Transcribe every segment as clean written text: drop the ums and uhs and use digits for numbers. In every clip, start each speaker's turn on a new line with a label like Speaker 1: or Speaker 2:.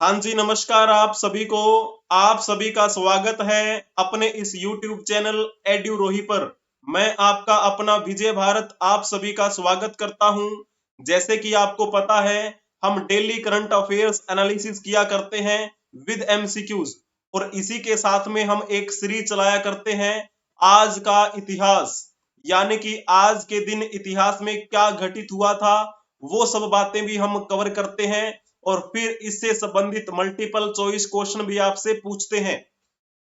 Speaker 1: हाँ जी, नमस्कार आप सभी को। आप सभी का स्वागत है अपने इस YouTube चैनल एड्यूरोही पर। मैं आपका अपना विजय भारत आप सभी का स्वागत करता हूं। जैसे कि आपको पता है, हम डेली करंट अफेयर्स एनालिसिस किया करते हैं विद एमसीक्यूज, और इसी के साथ में हम एक सीरीज चलाया करते हैं आज का इतिहास। यानी कि आज के दिन इतिहास में क्या घटित हुआ था, वो सब बातें भी हम कवर करते हैं, और फिर इससे संबंधित मल्टीपल चॉइस क्वेश्चन भी आपसे पूछते हैं।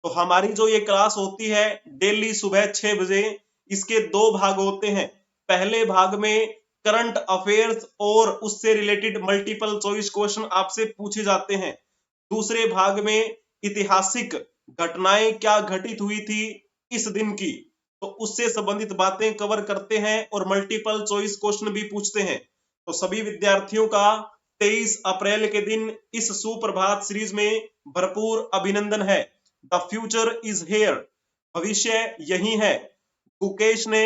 Speaker 1: तो हमारी जो ये क्लास होती है डेली सुबह 6 बजे, इसके दो भाग होते हैं। पहले भाग में करंट अफेयर्स और उससे रिलेटेड मल्टीपल चॉइस क्वेश्चन आपसे पूछे जाते हैं। दूसरे भाग में ऐतिहासिक घटनाएं क्या घटित हुई थी इस दिन की, तो उससे संबंधित बातें कवर करते हैं और मल्टीपल चॉइस क्वेश्चन भी पूछते हैं। तो सभी विद्यार्थियों का 23 अप्रैल के दिन इस सुप्रभात सीरीज में भरपूर अभिनंदन है। द फ्यूचर इज हेयर, भविष्य यही है। गुकेश ने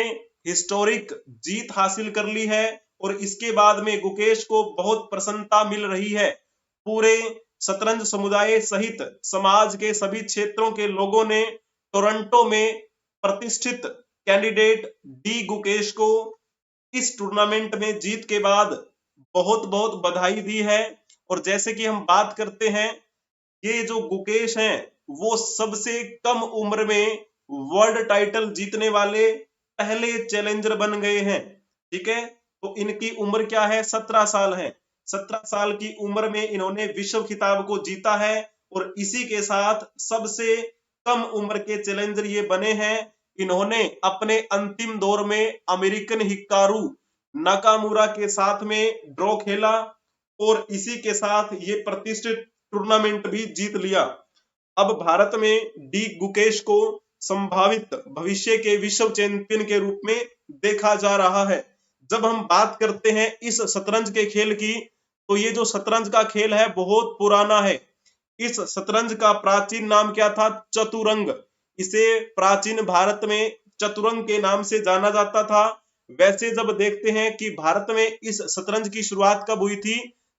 Speaker 1: हिस्टोरिक जीत हासिल कर ली है, और इसके बाद में गुकेश को बहुत प्रसन्नता मिल रही है। पूरे शतरंज समुदाय सहित समाज के सभी क्षेत्रों के लोगों ने टोरंटो में प्रतिष्ठित कैंडिडेट डी गुकेश को इस टूर्नामेंट में जीत के बाद बहुत बहुत बधाई दी है। और जैसे कि हम बात करते हैं, ये जो गुकेश हैं वो सबसे कम उम्र में वर्ल्ड टाइटल जीतने वाले पहले चैलेंजर बन गए हैं। ठीक है, तो इनकी उम्र क्या है, 17 साल है। 17 साल की उम्र में इन्होंने विश्व खिताब को जीता है, और इसी के साथ सबसे कम उम्र के चैलेंजर ये बने हैं। इन्होंने अपने अंतिम दौर में अमेरिकन हिकारू नाकामुरा के साथ में ड्रॉ खेला, और इसी के साथ ये प्रतिष्ठित टूर्नामेंट भी जीत लिया। अब भारत में डी गुकेश को संभावित भविष्य के विश्व चैंपियन के रूप में देखा जा रहा है। जब हम बात करते हैं इस शतरंज के खेल की, तो ये जो शतरंज का खेल है बहुत पुराना है। इस शतरंज का प्राचीन नाम क्या था, चतुरंग। इसे प्राचीन भारत में चतुरंग के नाम से जाना जाता था। वैसे जब देखते हैं कि भारत में इस शतरंज की शुरुआत कब हुई थी,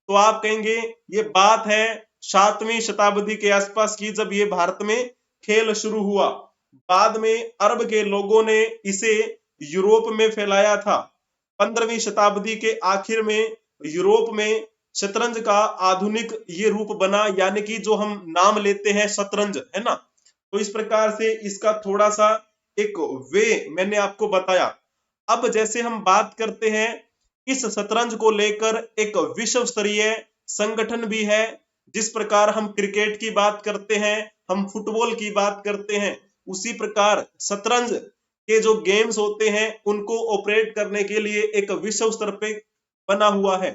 Speaker 1: तो आप कहेंगे ये बात है 7वीं शताब्दी के आसपास की, जब ये भारत में खेल शुरू हुआ। बाद में अरब के लोगों ने इसे यूरोप में फैलाया था। 15वीं शताब्दी के आखिर में यूरोप में शतरंज का आधुनिक ये रूप बना, यानी कि जो हम नाम लेते हैं शतरंज, है ना। तो इस प्रकार से इसका थोड़ा सा एक वे मैंने आपको बताया। अब जैसे हम बात करते हैं, इस शतरंज को लेकर एक विश्व स्तरीय संगठन भी है। जिस प्रकार हम क्रिकेट की बात करते हैं, हम फुटबॉल की बात करते हैं, उसी प्रकार शतरंज के जो गेम्स होते हैं उनको ऑपरेट करने के लिए एक विश्व स्तर पे बना हुआ है।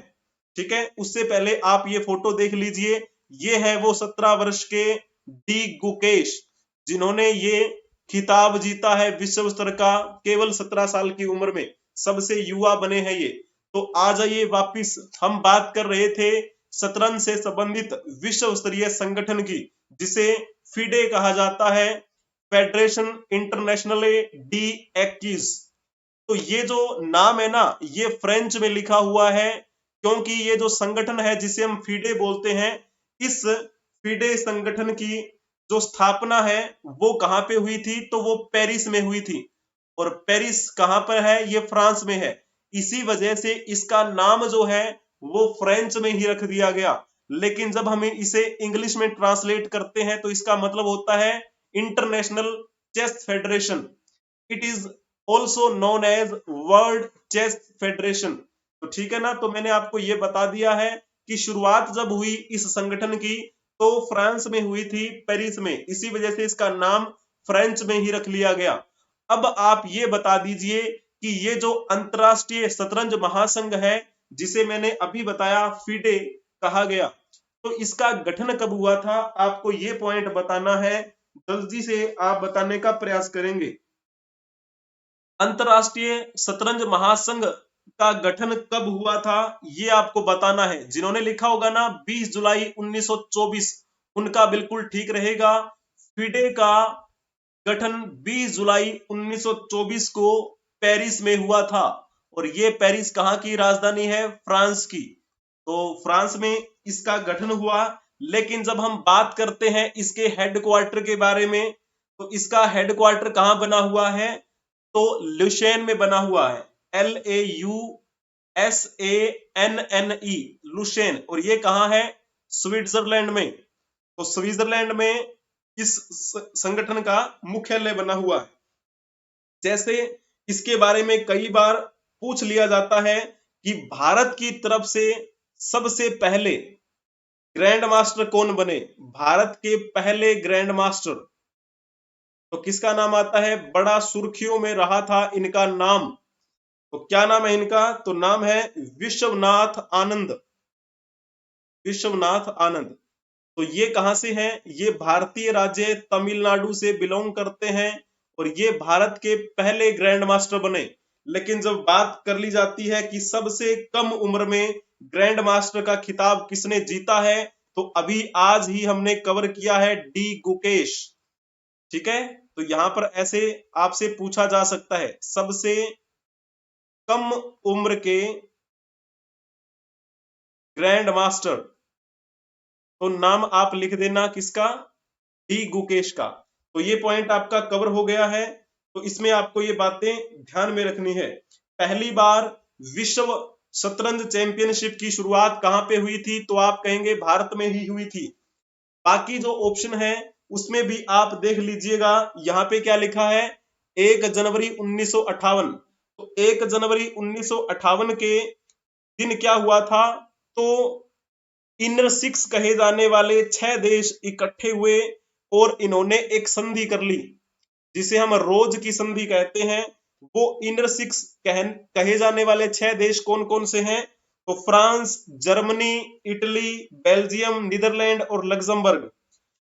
Speaker 1: ठीक है, उससे पहले आप ये फोटो देख लीजिए। ये है वो 17 वर्ष के डी गुकेश, जिन्होंने ये खिताब जीता है विश्व स्तर का, केवल 17 साल की उम्र में सबसे युवा बने हैं ये। तो आ जाइए वापिस, हम बात कर रहे थे शतरंज से संबंधित विश्व स्तरीय संगठन की, जिसे फिडे कहा जाता है, फेडरेशन इंटरनेशनल डी एक्कीज। तो ये जो नाम है ना, ये फ्रेंच में लिखा हुआ है, क्योंकि ये जो संगठन है जिसे हम फीडे बोलते हैं, इस फीडे संगठन की जो स्थापना है वो कहां पे हुई थी, तो वो पेरिस में हुई थी। और पेरिस कहां पर है, ये फ्रांस में है। इसी वजह से इसका नाम जो है वो फ्रेंच में ही रख दिया गया। लेकिन जब हम इसे इंग्लिश में ट्रांसलेट करते हैं तो इसका मतलब होता है international chess federation. It is also known as world chess federation. तो ठीक है ना, तो मैंने आपको ये बता दिया है कि शुरुआत जब हुई इस संगठन की तो फ्रांस में हुई थी, पेरिस में, इसी वजह से इसका नाम फ्रेंच में ही रख लिया गया। अब आप ये बता दीजिए कि ये जो अंतरराष्ट्रीय शतरंज महासंघ है, जिसे मैंने अभी बताया फीडे कहा गया, तो इसका गठन कब हुआ था, आपको ये पॉइंट बताना है। जल्दी से आप बताने का प्रयास करेंगे। अंतरराष्ट्रीय शतरंज महासंघ का गठन कब हुआ था, ये आपको बताना है। जिन्होंने लिखा होगा ना 20 जुलाई 1924, उनका बिल्कुल ठीक रहेगा। फिडे का गठन 20 जुलाई 1924 को पेरिस में हुआ था, और ये पेरिस कहाँ की राजधानी है, फ्रांस की। तो फ्रांस में इसका गठन हुआ। लेकिन जब हम बात करते हैं इसके हेडक्वार्टर के बारे में, तो इसका हेडक्वार्टर कहां बना हुआ है? तो लुशेन में बना हुआ है, LAUSANNE, लुशेन। और ये कहां है? स्विट्जरलैंड में। तो स्विट्जरलैंड में इस संगठन का मुख्यालय बना हुआ है। जैसे इसके बारे में कई बार पूछ लिया जाता है कि भारत की तरफ से सबसे पहले ग्रैंड मास्टर कौन बने? भारत के पहले ग्रैंड मास्टर, तो किसका नाम आता है? बड़ा सुर्खियों में रहा था इनका नाम। तो क्या नाम है इनका? तो नाम है विश्वनाथ आनंद। विश्वनाथ आनंद। तो ये कहां से हैं? ये भारतीय राज्य तमिलनाडु से बिलोंग करते हैं और ये भारत के पहले ग्रैंड मास्टर बने। लेकिन जब बात कर ली जाती है कि सबसे कम उम्र में ग्रैंड मास्टर का खिताब किसने जीता है, तो अभी आज ही हमने कवर किया है डी गुकेश। ठीक है, तो यहां पर ऐसे आपसे पूछा जा सकता है सबसे कम उम्र के ग्रैंड मास्टर, तो नाम आप लिख देना किसका? डी गुकेश का। तो ये पॉइंट आपका कवर हो गया है। तो इसमें आपको ये बातें ध्यान में रखनी है। पहली बार विश्व शतरंज चैंपियनशिप की शुरुआत कहां पे हुई थी? तो आप कहेंगे भारत में ही हुई थी। बाकी जो ऑप्शन है उसमें भी आप देख लीजिएगा, यहाँ पे क्या लिखा है? 1 जनवरी 1958। तो 1 जनवरी 1958 के दिन क्या हुआ था? तो इनर सिक्स कहे जाने वाले 6 देश इकट्ठे हुए और इन्होंने एक संधि कर ली, जिसे हम रोज की संधि कहते हैं। वो इनर सिक्स कहे जाने वाले 6 देश कौन कौन से हैं? तो France, Germany, Italy, Belgium, Netherland और लग्जमबर्ग।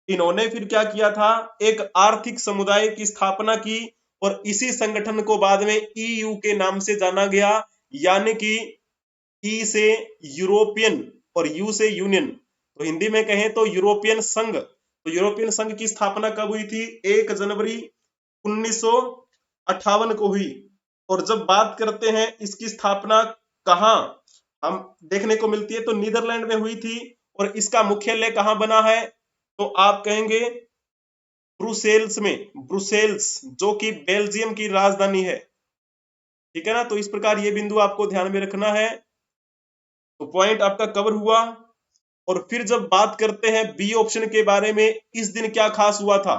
Speaker 1: इन्होंने फिर क्या किया था? एक आर्थिक समुदाय की स्थापना की और इसी संगठन को बाद में EU के नाम से जाना गया, यानी कि ई से यूरोपियन और यू से यूनियन। तो हिंदी में कहें तो यूरोपियन संघ। तो यूरोपियन संघ की स्थापना कब हुई थी? 1 जनवरी 1958 को हुई। और जब बात करते हैं इसकी स्थापना कहां हम देखने को मिलती है, तो नीदरलैंड में हुई थी। और इसका मुख्यालय कहां बना है? तो आप कहेंगे ब्रुसेल्स में। ब्रुसेल्स जो कि बेल्जियम की राजधानी है। ठीक है ना, तो इस प्रकार ये बिंदु आपको ध्यान में रखना है। तो पॉइंट आपका कवर हुआ। और फिर जब बात करते हैं बी ऑप्शन के बारे में, इस दिन क्या खास हुआ था?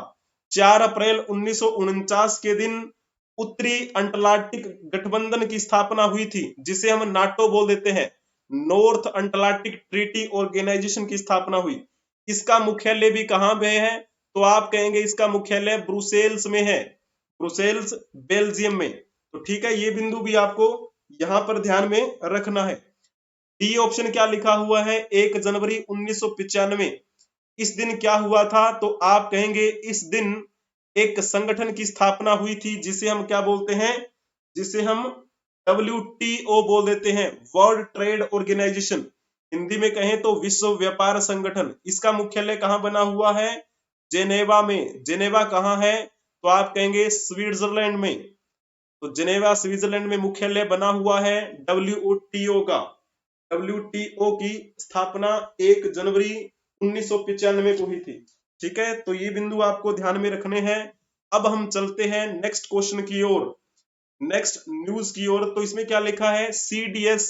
Speaker 1: 4 अप्रैल 1949 के दिन उत्तरी अंटार्कटिक गठबंधन की स्थापना हुई थी, जिसे हम नाटो बोल देते हैं। नॉर्थ अंटार्कटिक ट्रीटी ऑर्गेनाइजेशन की स्थापना हुई। इसका मुख्यालय भी कहां पे है? तो आप कहेंगे इसका मुख्यालय ब्रुसेल्स में है। ब्रुसेल्स बेल्जियम में। तो ठीक है, ये बिंदु भी आपको यहां पर ध्यान में रखना है। डी ऑप्शन क्या लिखा हुआ है? 1 जनवरी 1995। इस दिन क्या हुआ था? तो आप कहेंगे इस दिन एक संगठन की स्थापना हुई थी, जिसे हम क्या बोलते हैं? जिसे हम WTO बोल देते हैं, वर्ल्ड ट्रेड ऑर्गेनाइजेशन। हिंदी में कहें तो विश्व व्यापार संगठन। इसका मुख्यालय कहां बना हुआ है? जेनेवा में। जेनेवा कहां है? तो आप कहेंगे स्विट्जरलैंड में। तो जेनेवा स्विट्जरलैंड में मुख्यालय बना हुआ है WTO का। WTO की स्थापना 1 जनवरी 1995 को हुई थी। ठीक है, तो ये बिंदु आपको ध्यान में रखने हैं। अब हम चलते हैं नेक्स्ट क्वेश्चन की ओर, नेक्स्ट न्यूज की ओर। तो इसमें क्या लिखा है? CDS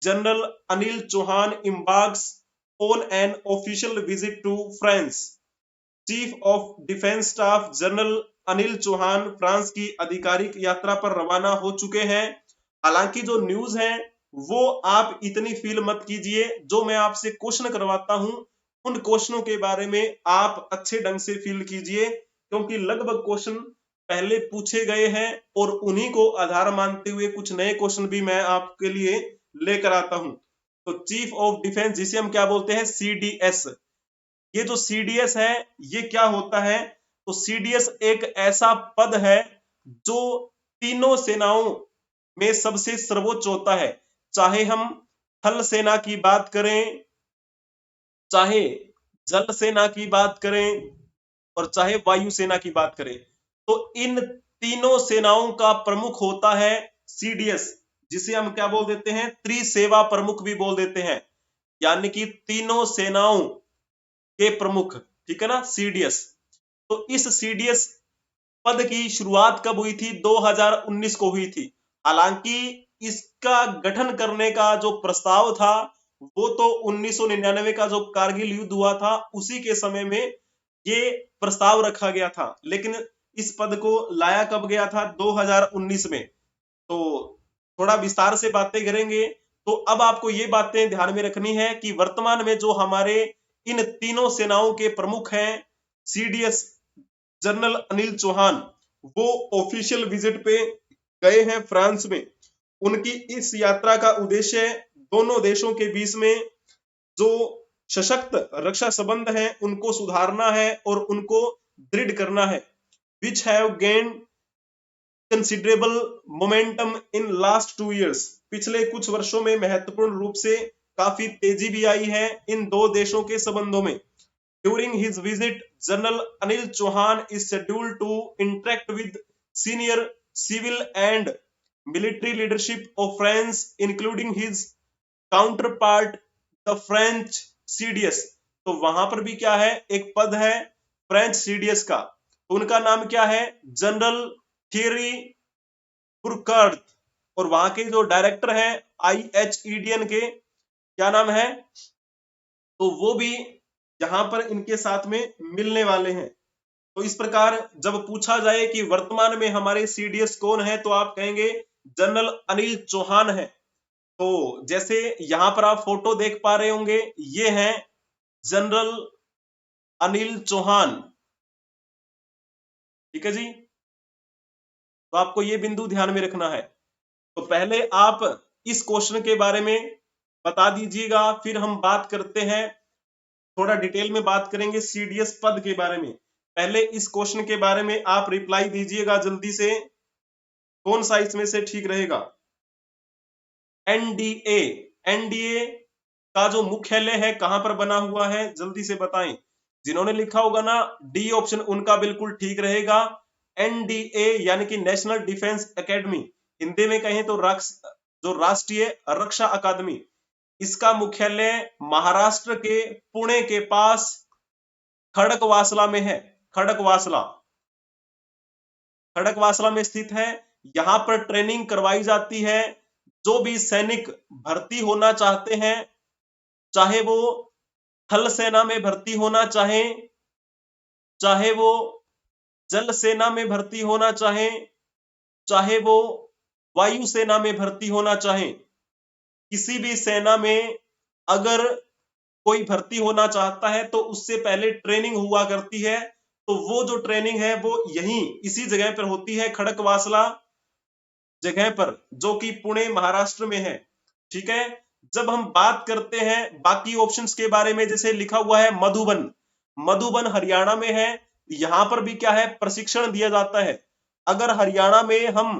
Speaker 1: general Anil Chauhan embarks on an official visit to France। Chief of defence staff general Anil Chauhan France की आधिकारिक यात्रा पर रवाना हो चुके हैं। हालांकि जो न्यूज है वो आप इतनी फील मत कीजिए, जो मैं आपसे क्वेश्चन करवाता हूं उन क्वेश्चनों के बारे में आप अच्छे ढंग से फील कीजिए, क्योंकि लगभग क्वेश्चन पहले पूछे गए हैं और उन्हीं को आधार मानते हुए कुछ नए क्वेश्चन भी मैं आपके लिए लेकर आता हूं। तो चीफ ऑफ डिफेंस, जिसे हम क्या बोलते हैं? CDS। ये जो CDS है ये क्या होता है? तो CDS एक ऐसा पद है जो तीनों सेनाओं में सबसे सर्वोच्च होता है। चाहे हम थल सेना की बात करें, चाहे जल सेना की बात करें और चाहे वायु सेना की बात करें, तो इन तीनों सेनाओं का प्रमुख होता है CDS, जिसे हम क्या बोल देते हैं? त्रिसेवा प्रमुख भी बोल देते हैं। यानी कि तीनों सेनाओं के प्रमुख, ठीक है ना, सीडीएस। तो इस सीडीएस पद की शुरुआत कब हुई थी? 2019 को हुई थी। हालांकि इसका गठन करने का जो प्रस्ताव था वो तो 1999 का जो कारगिल युद्ध हुआ था उसी के समय में ये प्रस्ताव रखा गया था, लेकिन इस पद को लाया कब गया था? 2019 में। तो थोड़ा विस्तार से बातें करेंगे। तो अब आपको ये बातें ध्यान में रखनी है कि वर्तमान में जो हमारे इन तीनों सेनाओं के प्रमुख हैं, सीडीएस जनरल अनिल चौहान, वो ऑफिशियल विजिट पे गए हैं फ्रांस में। उनकी इस यात्रा का उद्देश्य दोनों देशों के बीच में जो सशक्त रक्षा संबंध है उनको सुधारना है और उनको दृढ़ करना है, which have gained considerable momentum in last 2 years। पिछले कुछ वर्षों में महत्वपूर्ण रूप से काफी तेजी भी आई है इन दो देशों के संबंधों में। During his visit, General Anil Chauhan is scheduled to interact with senior civil and military leadership of France, including his counterpart, the French CDS। तो वहां पर भी क्या है? एक पद है फ्रेंच सीडीएस का, तो उनका नाम क्या है? General Thierry Burkhard. और वहां के जो डायरेक्टर हैं IHEDN के, क्या नाम है? तो वो भी यहाँ पर इनके साथ में मिलने वाले हैं। तो इस प्रकार जब पूछा जाए कि वर्तमान में हमारे सीडीएस कौन है, तो आप कहेंगे जनरल अनिल चौहान है। तो जैसे यहां पर आप फोटो देख पा रहे होंगे, ये हैं जनरल अनिल चौहान, ठीक है जी। तो आपको ये बिंदु ध्यान में रखना है। तो पहले आप इस क्वेश्चन के बारे में बता दीजिएगा, फिर हम बात करते हैं, थोड़ा डिटेल में बात करेंगे सीडीएस पद के बारे में। पहले इस क्वेश्चन के बारे में आप रिप्लाई दीजिएगा जल्दी से, कौन सा इसमें से ठीक रहेगा? एनडीए, एनडीए का जो मुख्यालय है कहां पर बना हुआ है, जल्दी से बताएं। जिन्होंने लिखा होगा ना डी ऑप्शन, उनका बिल्कुल ठीक रहेगा। एनडीए यानी कि नेशनल डिफेंस एकेडमी, हिंदी में कहें तो जो राष्ट्रीय रक्षा अकादमी, इसका मुख्यालय महाराष्ट्र के पुणे के पास खड़कवासला में है। खड़कवासला, खड़कवासला में स्थित है। यहां पर ट्रेनिंग करवाई जाती है। जो भी सैनिक भर्ती होना चाहते हैं, चाहे वो थल सेना में भर्ती होना चाहे, चाहे वो जल सेना में भर्ती होना चाहे, चाहे वो वायु सेना में भर्ती होना चाहे, किसी भी सेना में अगर कोई भर्ती होना चाहता है तो उससे पहले ट्रेनिंग हुआ करती है। तो वो जो ट्रेनिंग है वो यहीं इसी जगह पर होती है, खड़कवासला जगह पर, जो कि पुणे महाराष्ट्र में है, ठीक है। जब हम बात करते हैं बाकी ऑप्शंस के बारे में, जैसे लिखा हुआ है मधुबन, मधुबन हरियाणा में है। यहां पर भी क्या है? प्रशिक्षण दिया जाता है। अगर हरियाणा में हम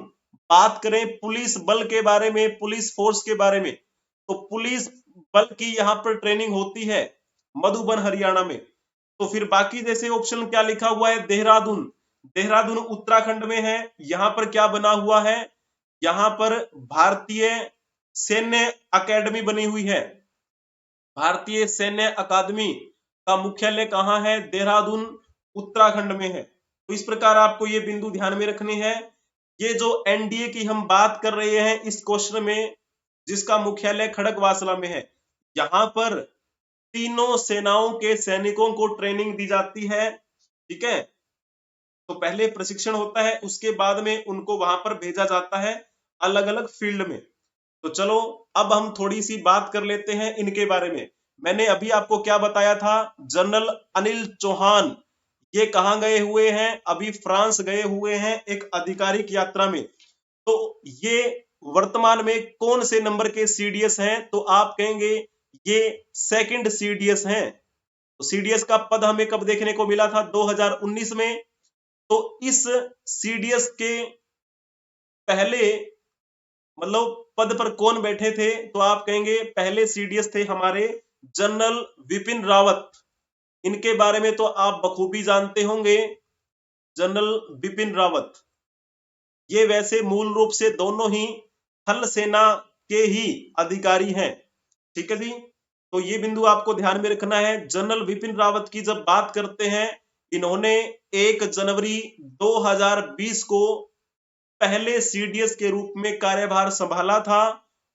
Speaker 1: बात करें पुलिस बल के बारे में, पुलिस फोर्स के बारे में, तो पुलिस बल की यहाँ पर ट्रेनिंग होती है मधुबन हरियाणा में। तो फिर बाकी जैसे ऑप्शन क्या लिखा हुआ है? देहरादून, देहरादून उत्तराखंड में है। यहाँ पर क्या बना हुआ है? यहाँ पर भारतीय सैन्य अकेडमी बनी हुई है। भारतीय सैन्य अकादमी का मुख्यालय कहाँ है? देहरादून उत्तराखंड में है। तो इस प्रकार आपको ये बिंदु ध्यान में रखने हैं। ये जो एनडीए की हम बात कर रहे हैं इस क्वेश्चन में, जिसका मुख्यालय खड़गवासला में है, यहाँ पर तीनों सेनाओं के सैनिकों को ट्रेनिंग दी जाती है, ठीक है। तो पहले प्रशिक्षण होता है, उसके बाद में उनको वहां पर भेजा जाता है अलग अलग फील्ड में। तो चलो अब हम थोड़ी सी बात कर लेते हैं इनके बारे में। मैंने अभी आपको क्या बताया था? जनरल अनिल चौहान ये कहाँ गए हुए हैं? अभी फ्रांस गए हुए हैं एक आधिकारिक यात्रा में। तो ये वर्तमान में कौन से नंबर के सीडीएस हैं? तो आप कहेंगे ये सेकंड सीडीएस हैं। तो सीडीएस का पद हमें कब देखने को मिला था? 2019 में। तो इस सीडीएस के पहले मतलब पद पर कौन बैठे थे? तो आप कहेंगे पहले सीडीएस थे हमारे जनरल विपिन रावत। इनके बारे में तो आप बखूबी जानते होंगे, जनरल विपिन रावत। ये वैसे मूल रूप से दोनों ही थल सेना के ही अधिकारी हैं, ठीक है जी। तो ये बिंदु आपको ध्यान में रखना है। जनरल विपिन रावत की जब बात करते हैं, इन्होंने 1 जनवरी 2020 को पहले सीडीएस के रूप में कार्यभार संभाला था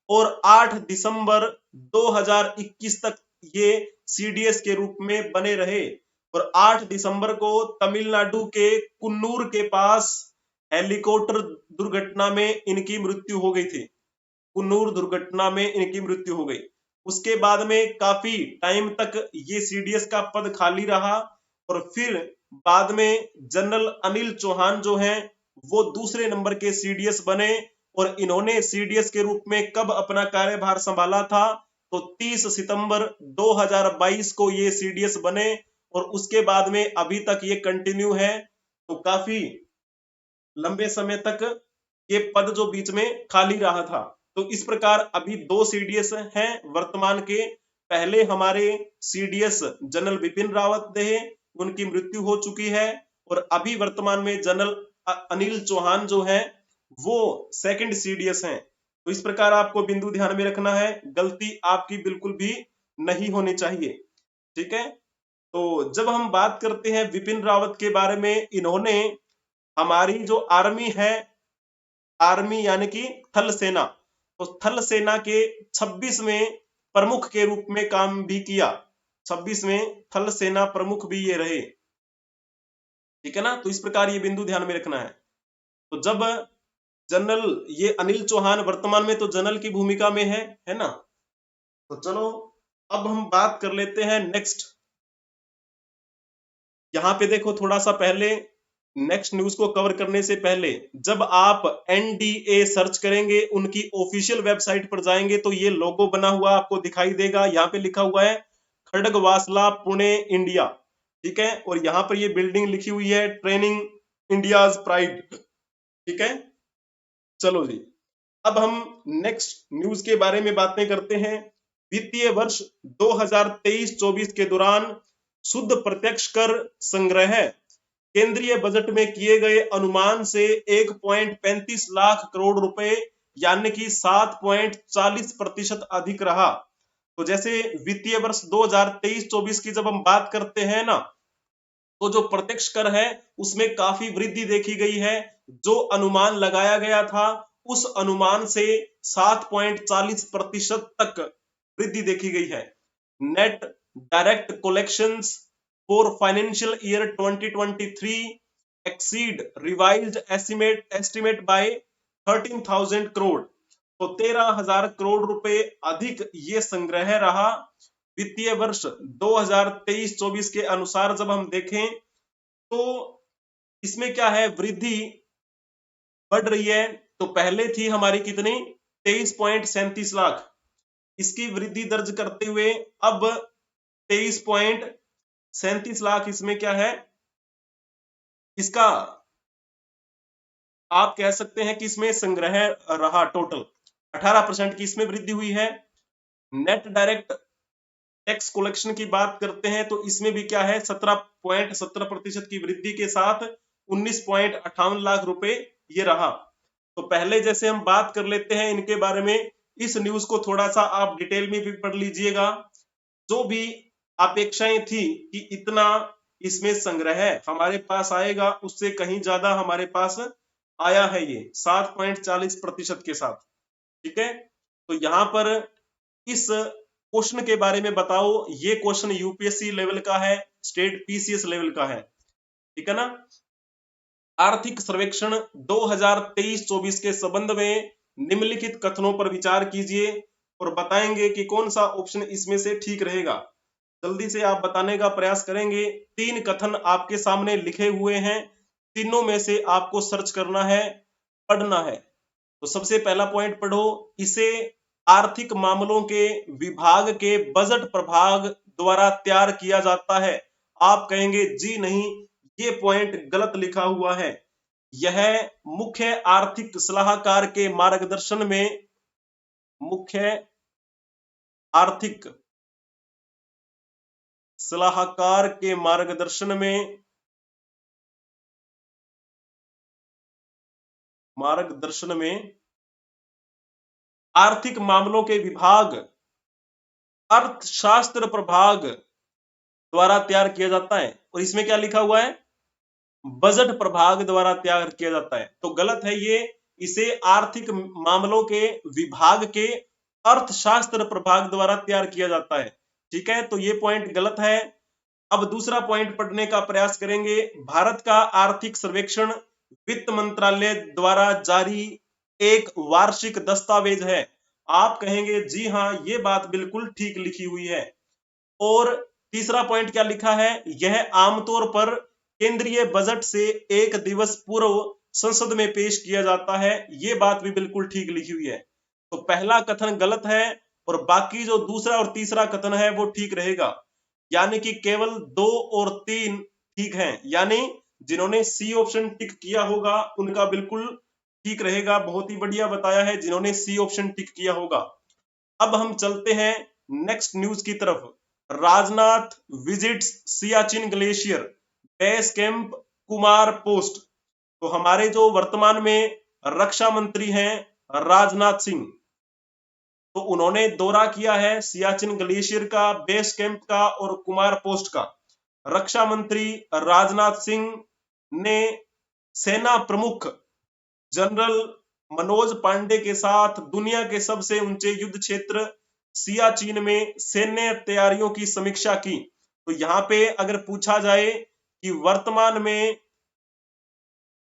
Speaker 1: और 8 दिसंबर 2021 तक ये सीडीएस के रूप में बने रहे। और 8 दिसंबर को तमिलनाडु के कुन्नूर के पास हेलीकॉप्टर दुर्घटना में इनकी मृत्यु हो गई थी। कुन्नूर दुर्घटना में इनकी मृत्यु हो गई। उसके बाद में काफी टाइम तक ये सीडीएस का पद खाली रहा और फिर बाद में जनरल अनिल चौहान जो हैं वो दूसरे नंबर के सीडीएस बने। और इन्होंने सीडीएस के रूप में कब अपना कार्यभार संभाला था, तो 30 सितंबर 2022 को ये सीडीएस बने और उसके बाद में अभी तक ये कंटिन्यू है। तो काफी लंबे समय तक ये पद जो बीच में खाली रहा था। तो इस प्रकार अभी 2 सीडीएस हैं वर्तमान के। पहले हमारे सीडीएस जनरल बिपिन रावत थे, उनकी मृत्यु हो चुकी है। और अभी वर्तमान में जनरल अनिल चौहान जो है वो सेकंड सीडीएस हैं। तो इस प्रकार आपको बिंदु ध्यान में रखना है, गलती आपकी बिल्कुल भी नहीं होनी चाहिए। ठीक है। तो जब हम बात करते हैं विपिन रावत के बारे में, इन्होंने हमारी जो आर्मी है, आर्मी यानी कि थल सेना, तो थल सेना के 26वें प्रमुख के रूप में काम भी किया। 26वें थल सेना प्रमुख भी ये रहे। ठीक है ना। तो इस प्रकार ये बिंदु ध्यान में रखना है। तो जब जनरल ये अनिल चौहान वर्तमान में तो जनरल की भूमिका में है ना। तो चलो अब हम बात कर लेते हैं नेक्स्ट। यहाँ पे देखो थोड़ा सा पहले नेक्स्ट न्यूज को कवर करने से पहले जब आप एनडीए सर्च करेंगे, उनकी ऑफिशियल वेबसाइट पर जाएंगे तो ये लोगो बना हुआ आपको दिखाई देगा। यहाँ पे लिखा हुआ है खड़गवासला पुणे इंडिया। ठीक है। और यहाँ पर ये बिल्डिंग लिखी हुई है ट्रेनिंग इंडियाज प्राइड। ठीक है। चलो जी, अब हम नेक्स्ट न्यूज के बारे में बातें करते हैं। वित्तीय वर्ष 2023-24 के दौरान शुद्ध प्रत्यक्ष कर संग्रह केंद्रीय बजट में किए गए अनुमान से 1.35 लाख करोड़ रुपए यानी कि 7.40% अधिक रहा। तो जैसे वित्तीय वर्ष 2023-24 की जब हम बात करते हैं ना, तो जो प्रत्यक्ष कर है उसमें काफी वृद्धि देखी गई है। जो अनुमान लगाया गया था उस अनुमान से 7.40% तक वृद्धि देखी गई है। Net direct collections for financial year 2023 exceed revised estimate by 13,000 crore. तो 13,000 करोड़ रुपए अधिक ये संग्रह रहा। वित्तीय वर्ष 2023-24 के अनुसार जब हम देखें तो इसमें क्या है, वृद्धि बढ़ रही है। तो पहले थी हमारी कितनी, 23.37 लाख, इसकी वृद्धि दर्ज करते हुए अब 23.37 लाख इसमें क्या है, इसका आप कह सकते हैं कि इसमें संग्रह रहा। टोटल 18% की इसमें वृद्धि हुई है। नेट डायरेक्ट टैक्स कलेक्शन की बात करते हैं तो इसमें भी क्या है, 17.17% की वृद्धि के साथ 19.58 लाख रुपए ये रहा। तो पहले जैसे हम बात कर लेते हैं इनके बारे में, इस न्यूज को थोड़ा सा आप डिटेल में भी पढ़ लीजिएगा। जो भी अपेक्षाएं थी कि इतना इसमें संग्रह हमारे पास आएगा, उससे कहीं ज्यादा हमारे पास आया है ये 7.40% के साथ। ठीक है। तो यहाँ पर इस क्वेश्चन के बारे में बताओ। ये क्वेश्चन यूपीएससी लेवल का है, स्टेट पीसीएस लेवल का है। ठीक है ना। आर्थिक सर्वेक्षण 2023-24 के संबंध में निम्नलिखित कथनों पर विचार कीजिए और बताएंगे कि कौन सा ऑप्शन इसमें से ठीक रहेगा। जल्दी से आप बताने का प्रयास करेंगे। 3 कथन आपके सामने लिखे हुए हैं, तीनों में से आपको सर्च करना है, पढ़ना है। तो सबसे पहला पॉइंट पढ़ो, इसे आर्थिक मामलों के विभाग के बजट प्रभाग द्वारा तैयार किया जाता है। आप कहेंगे जी नहीं, ये पॉइंट गलत लिखा हुआ है। यह मुख्य आर्थिक सलाहकार के मार्गदर्शन में, मुख्य आर्थिक सलाहकार के मार्गदर्शन में आर्थिक मामलों के विभाग अर्थशास्त्र प्रभाग द्वारा तैयार किया जाता है। और इसमें क्या लिखा हुआ है? बजट प्रभाग द्वारा तैयार किया जाता है। तो गलत है ये, इसे आर्थिक मामलों के विभाग के अर्थशास्त्र प्रभाग द्वारा तैयार किया जाता है। ठीक है, तो ये पॉइंट गलत है। अब दूसरा पॉइंट पढ़ने का प्रयास करेंगे। भारत का आर्थिक सर्वेक्षण वित्त मंत्रालय द्वारा जारी एक वार्षिक दस्तावेज है। आप कहेंगे जी हाँ, ये बात बिल्कुल ठीक लिखी हुई है। और तीसरा पॉइंट क्या लिखा है? यह आमतौर पर केंद्रीय बजट से एक दिवस पूर्व संसद में पेश किया जाता है। ये बात भी बिल्कुल ठीक लिखी हुई है। तो पहला कथन गलत है और बाकी जो दूसरा और तीसरा कथन है वो ठीक रहेगा। यानी कि केवल 2 और 3 ठीक हैं। यानी जिन्होंने सी ऑप्शन टिक किया होगा उनका बिल्कुल ठीक रहेगा। बहुत ही बढ़िया बताया है जिन्होंने सी ऑप्शन टिक किया होगा। अब हम चलते हैं नेक्स्ट न्यूज की तरफ। Rajnath visits Siachen glacier base camp Kumar post. तो हमारे जो वर्तमान में रक्षा मंत्री हैं राजनाथ सिंह, तो उन्होंने दौरा किया है सियाचिन ग्लेशियर का, बेस कैंप का और कुमार पोस्ट का। रक्षा मंत्री राजनाथ सिंह ने सेना प्रमुख जनरल मनोज पांडे के साथ दुनिया के सबसे ऊंचे युद्ध क्षेत्र सियाचिन में सैन्य तैयारियों की समीक्षा की। तो यहाँ पे अगर पूछा जाए कि वर्तमान में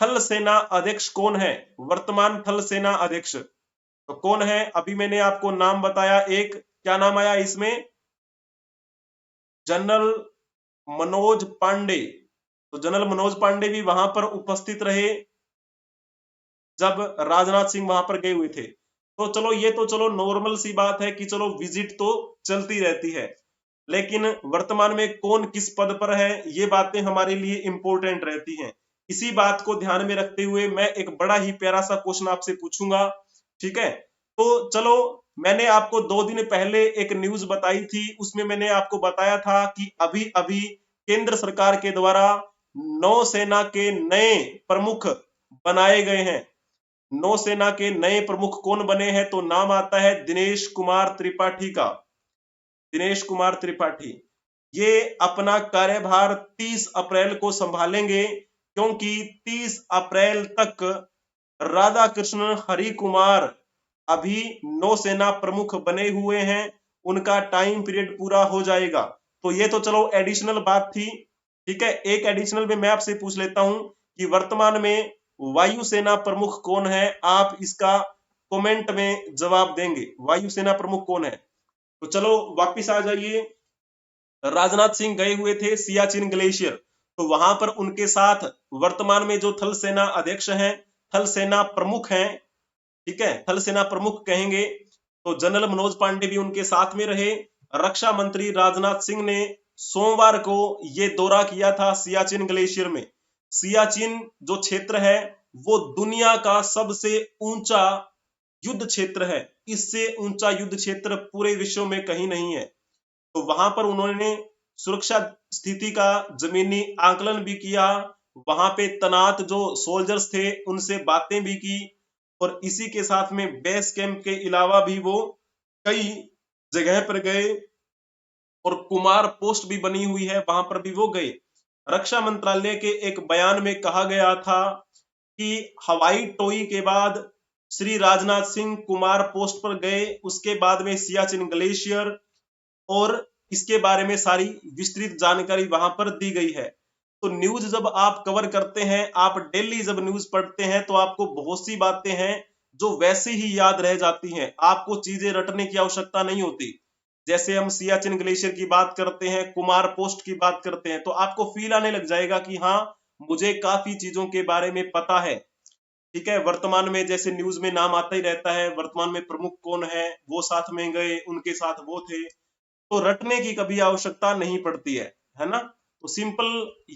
Speaker 1: थल सेना अध्यक्ष कौन है, वर्तमान थल सेना अध्यक्ष तो कौन है? अभी मैंने आपको नाम बताया, एक क्या नाम आया इसमें? जनरल मनोज पांडे। तो जनरल मनोज पांडे भी वहां पर उपस्थित रहे जब राजनाथ सिंह वहां पर गए हुए थे। तो चलो ये तो चलो नॉर्मल सी बात है कि चलो विजिट तो चलती रहती है, लेकिन वर्तमान में कौन किस पद पर है ये बातें हमारे लिए इंपॉर्टेंट रहती हैं। इसी बात को ध्यान में रखते हुए मैं एक बड़ा ही प्यारा सा क्वेश्चन आपसे पूछूंगा। ठीक है, तो चलो मैंने आपको 2 दिन पहले एक न्यूज बताई थी, उसमें मैंने आपको बताया था कि अभी अभी केंद्र सरकार के द्वारा नौसेना के नए प्रमुख बनाए गए हैं। नौसेना के नए प्रमुख कौन बने हैं? तो नाम आता है दिनेश कुमार त्रिपाठी का। दिनेश कुमार त्रिपाठी ये अपना कार्यभार 30 अप्रैल को संभालेंगे, क्योंकि 30 अप्रैल तक राधाकृष्ण हरि कुमार अभी नौसेना प्रमुख बने हुए हैं, उनका टाइम पीरियड पूरा हो जाएगा। तो ये तो चलो एडिशनल बात थी। ठीक है, एक एडिशनल में मैं आपसे पूछ लेता हूं कि वर्तमान में वायुसेना प्रमुख कौन है? आप इसका कमेंट में जवाब देंगे, वायुसेना प्रमुख कौन है? तो चलो वापिस आ जाइए। राजनाथ सिंह गए हुए थे सियाचिन ग्लेशियर, तो वहां पर उनके साथ वर्तमान में जो थल सेना अध्यक्ष हैं, थल सेना प्रमुख हैं, ठीक है, थल सेना प्रमुख कहेंगे, तो जनरल मनोज पांडे भी उनके साथ में रहे। रक्षा मंत्री राजनाथ सिंह ने सोमवार को ये दौरा किया था सियाचिन ग्लेशियर में। सियाचिन जो क्षेत्र है वो दुनिया का सबसे ऊंचा युद्ध क्षेत्र है। इससे ऊंचा युद्ध क्षेत्र पूरे विश्व में कहीं नहीं है। तो वहां पर उन्होंने सुरक्षा स्थिति का जमीनी आकलन भी किया, वहां पे तैनात जो सोल्जर्स थे उनसे बातें भी की, और इसी के साथ में बेस कैंप के अलावा भी वो कई जगह पर गए और कुमार पोस्ट भी बनी हुई है वहां पर भी वो गए। रक्षा मंत्रालय के एक बयान में कहा गया था कि हवाई टोई के बाद श्री राजनाथ सिंह कुमार पोस्ट पर गए, उसके बाद में सियाचिन ग्लेशियर, और इसके बारे में सारी विस्तृत जानकारी वहां पर दी गई है। तो न्यूज जब आप कवर करते हैं, आप डेली जब न्यूज पढ़ते हैं, तो आपको बहुत सी बातें हैं जो वैसे ही याद रह जाती हैं, आपको चीजें रटने की आवश्यकता नहीं होती। जैसे हम सियाचिन ग्लेशियर की बात करते हैं, कुमार पोस्ट की बात करते हैं, तो आपको फील आने लग जाएगा कि हाँ मुझे काफी चीजों के बारे में पता है। ठीक है, वर्तमान में जैसे न्यूज में नाम आता ही रहता है, वर्तमान में प्रमुख कौन है, वो साथ में गए, उनके साथ वो थे, तो रटने की कभी आवश्यकता नहीं पड़ती है ना। तो सिंपल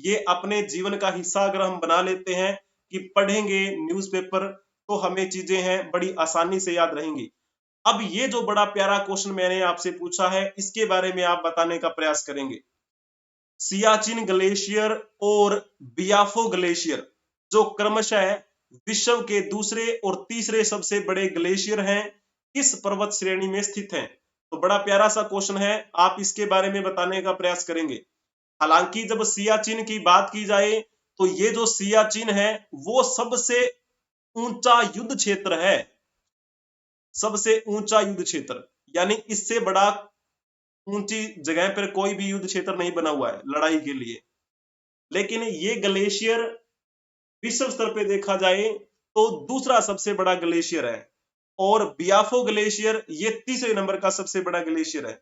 Speaker 1: ये अपने जीवन का हिस्सा अगर हम बना लेते हैं कि पढ़ेंगे न्यूज़पेपर, तो हमें चीजें हैं बड़ी आसानी से याद रहेंगी। अब ये जो बड़ा प्यारा क्वेश्चन मैंने आपसे पूछा है, इसके बारे में आप बताने का प्रयास करेंगे। सियाचिन ग्लेशियर और बियाफो ग्लेशियर जो क्रमशः विश्व के दूसरे और तीसरे सबसे बड़े ग्लेशियर हैं, किस पर्वत श्रेणी में स्थित हैं? तो बड़ा प्यारा सा क्वेश्चन है, आप इसके बारे में बताने का प्रयास करेंगे। हालांकि जब सियाचिन की बात की जाए तो ये जो सियाचिन है वो सबसे ऊंचा युद्ध क्षेत्र है, सबसे ऊंचा युद्ध क्षेत्र, यानी इससे बड़ा ऊंची जगह पर कोई भी युद्ध क्षेत्र नहीं बना हुआ है लड़ाई के लिए। लेकिन ये ग्लेशियर विश्व स्तर पे देखा जाए तो दूसरा सबसे बड़ा ग्लेशियर है, और बियाफो ग्लेशियर ये तीसरे नंबर का सबसे बड़ा ग्लेशियर है।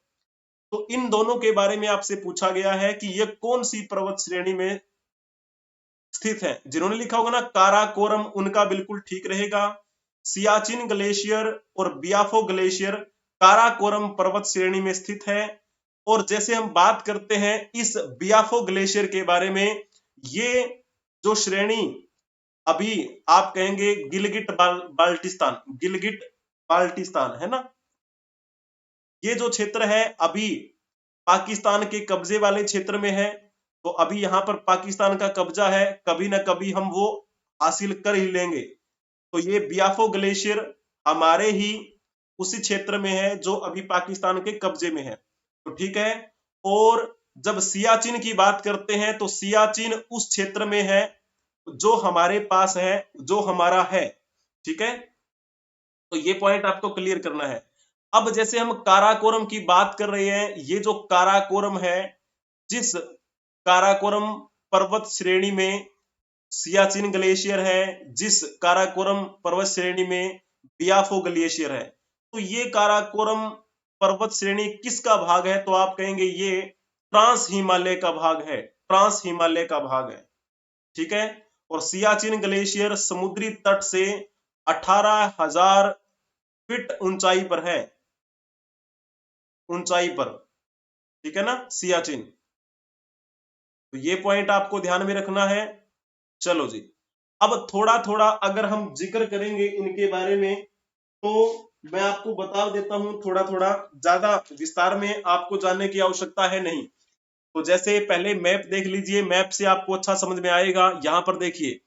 Speaker 1: तो इन दोनों के बारे में आपसे पूछा गया है कि ये कौन सी पर्वत श्रेणी में स्थित है। जिन्होंने लिखा होगा ना काराकोरम, उनका बिल्कुल ठीक रहेगा। सियाचिन ग्लेशियर और बियाफो ग्लेशियर काराकोरम पर्वत श्रेणी में स्थित है। और जैसे हम बात करते हैं इस बियाफो ग्लेशियर के बारे में, ये जो श्रेणी अभी आप कहेंगे गिलगिट बाल्टिस्तान, गिलगिट बाल्टिस्तान है ना, ये जो क्षेत्र है अभी पाकिस्तान के कब्जे वाले क्षेत्र में है। तो अभी यहाँ पर पाकिस्तान का कब्जा है, कभी ना कभी हम वो हासिल कर ही लेंगे। तो ये बियाफो ग्लेशियर हमारे ही उसी क्षेत्र में है जो अभी पाकिस्तान के कब्जे में है। तो ठीक है। और जब सियाचिन की बात करते हैं तो सियाचिन उस क्षेत्र में है जो हमारे पास है, जो हमारा है। ठीक है, तो ये पॉइंट आपको क्लियर करना है। अब जैसे हम काराकोरम की बात कर रहे हैं, ये जो काराकोरम है, जिस काराकोरम पर्वत श्रेणी में सियाचिन ग्लेशियर है, जिस काराकोरम पर्वत श्रेणी में बियाफो ग्लेशियर है, तो ये काराकोरम पर्वत श्रेणी किसका भाग है? तो आप कहेंगे ये ट्रांस हिमालय का भाग है, ट्रांस हिमालय का भाग है। ठीक है, और सियाचिन ग्लेशियर समुद्री तट से 18,000 फीट ऊंचाई पर है, ऊंचाई पर। ठीक है ना, सियाचिन। तो ये पॉइंट आपको ध्यान में रखना है। चलो जी, अब थोड़ा थोड़ा अगर हम जिक्र करेंगे इनके बारे में तो मैं आपको बता देता हूं थोड़ा थोड़ा, ज्यादा विस्तार में आपको जानने की आवश्यकता है नहीं। तो जैसे पहले मैप देख लीजिए, मैप से आपको अच्छा समझ में आएगा। यहां पर देखिए,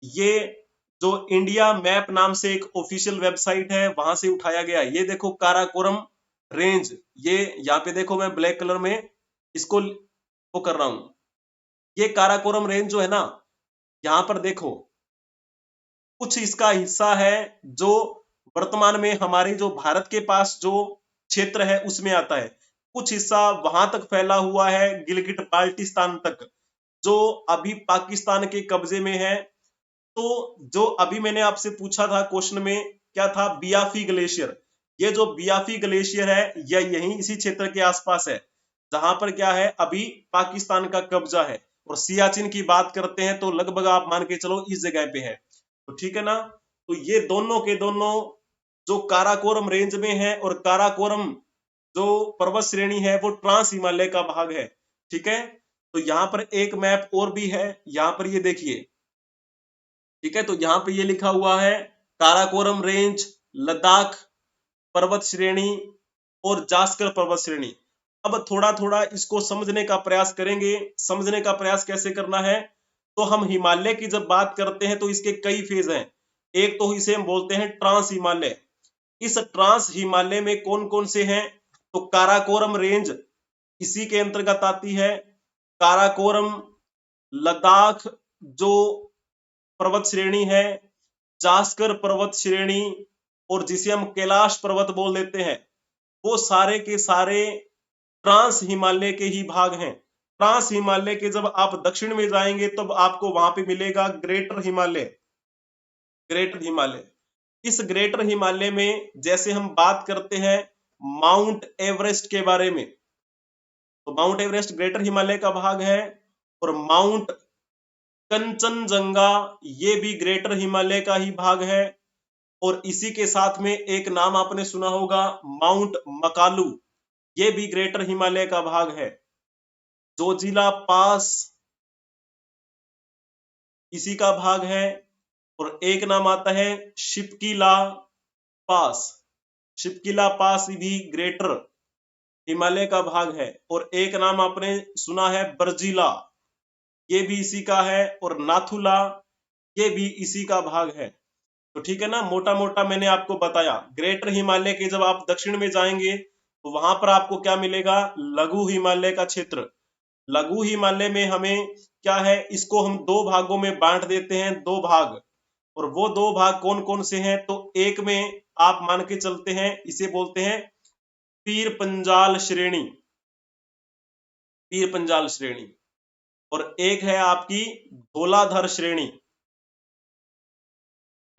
Speaker 1: ये जो इंडिया मैप नाम से एक ऑफिशियल वेबसाइट है, वहां से उठाया गया। ये देखो काराकोरम रेंज, ये यहाँ पे देखो मैं ब्लैक कलर में इसको वो कर रहा हूं। ये काराकोरम रेंज जो है ना, यहाँ पर देखो कुछ इसका हिस्सा है जो वर्तमान में हमारे जो भारत के पास जो क्षेत्र है उसमें आता है। कुछ हिस्सा वहां तक फैला हुआ है गिलगिट बाल्टिस्तान तक, जो अभी पाकिस्तान के कब्जे में है। तो जो अभी मैंने आपसे पूछा था क्वेश्चन में, क्या था? बियाफी ग्लेशियर। ये जो बियाफी ग्लेशियर है यह यहीं इसी क्षेत्र के आसपास है जहां पर क्या है अभी पाकिस्तान का कब्जा है। और सियाचिन की बात करते हैं तो लगभग आप मान के चलो इस जगह पे है। तो ठीक है ना, तो ये दोनों के दोनों जो काराकोरम रेंज में है, और काराकोरम जो पर्वत श्रेणी है वो ट्रांस हिमालय का भाग है। ठीक है, तो यहाँ पर एक मैप और भी है, यहाँ पर ये देखिए। ठीक है, तो यहाँ पे ये लिखा हुआ है काराकोरम रेंज, लद्दाख पर्वत श्रेणी और जास्कर पर्वत श्रेणी। अब थोड़ा थोड़ा इसको समझने का प्रयास करेंगे। समझने का प्रयास कैसे करना है? तो हम हिमालय की जब बात करते हैं तो इसके कई फेज हैं। एक तो इसे हम बोलते हैं ट्रांस हिमालय। इस ट्रांस हिमालय में कौन कौन से हैं? तो काराकोरम रेंज इसी के अंतर्गत आती है। काराकोरम, लद्दाख जो पर्वत श्रेणी है, जास्कर पर्वत श्रेणी, और जिसे हम कैलाश पर्वत बोल देते हैं, वो सारे के सारे ट्रांस हिमालय के ही भाग हैं। ट्रांस हिमालय के जब आप दक्षिण में जाएंगे तब आपको वहां पे मिलेगा ग्रेटर हिमालय, ग्रेटर हिमालय। इस ग्रेटर हिमालय में जैसे हम बात करते हैं माउंट एवरेस्ट के बारे में, तो माउंट एवरेस्ट ग्रेटर हिमालय का भाग है। और माउंट कंचनजंगा ये भी ग्रेटर हिमालय का ही भाग है। और इसी के साथ में एक नाम आपने सुना होगा माउंट मकालू, ये भी ग्रेटर हिमालय का भाग है। जोजिला पास इसी का भाग है। और एक नाम आता है शिपकीला पास, शिपकीला पास भी ग्रेटर हिमालय का भाग है। और एक नाम आपने सुना है बर्जिला, ये भी इसी का है। और नाथुला ये भी इसी का भाग है। तो ठीक है ना, मोटा मोटा मैंने आपको बताया। ग्रेटर हिमालय के जब आप दक्षिण में जाएंगे तो वहां पर आपको क्या मिलेगा, लघु हिमालय का क्षेत्र। लघु हिमालय में हमें क्या है, इसको हम दो भागों में बांट देते हैं, दो भाग। और वो दो भाग कौन कौन से हैं, तो एक में आप मान के चलते हैं, इसे बोलते हैं पीर पंजाल श्रेणी, पीर पंजाल श्रेणी। और एक है आपकी धौलाधर श्रेणी।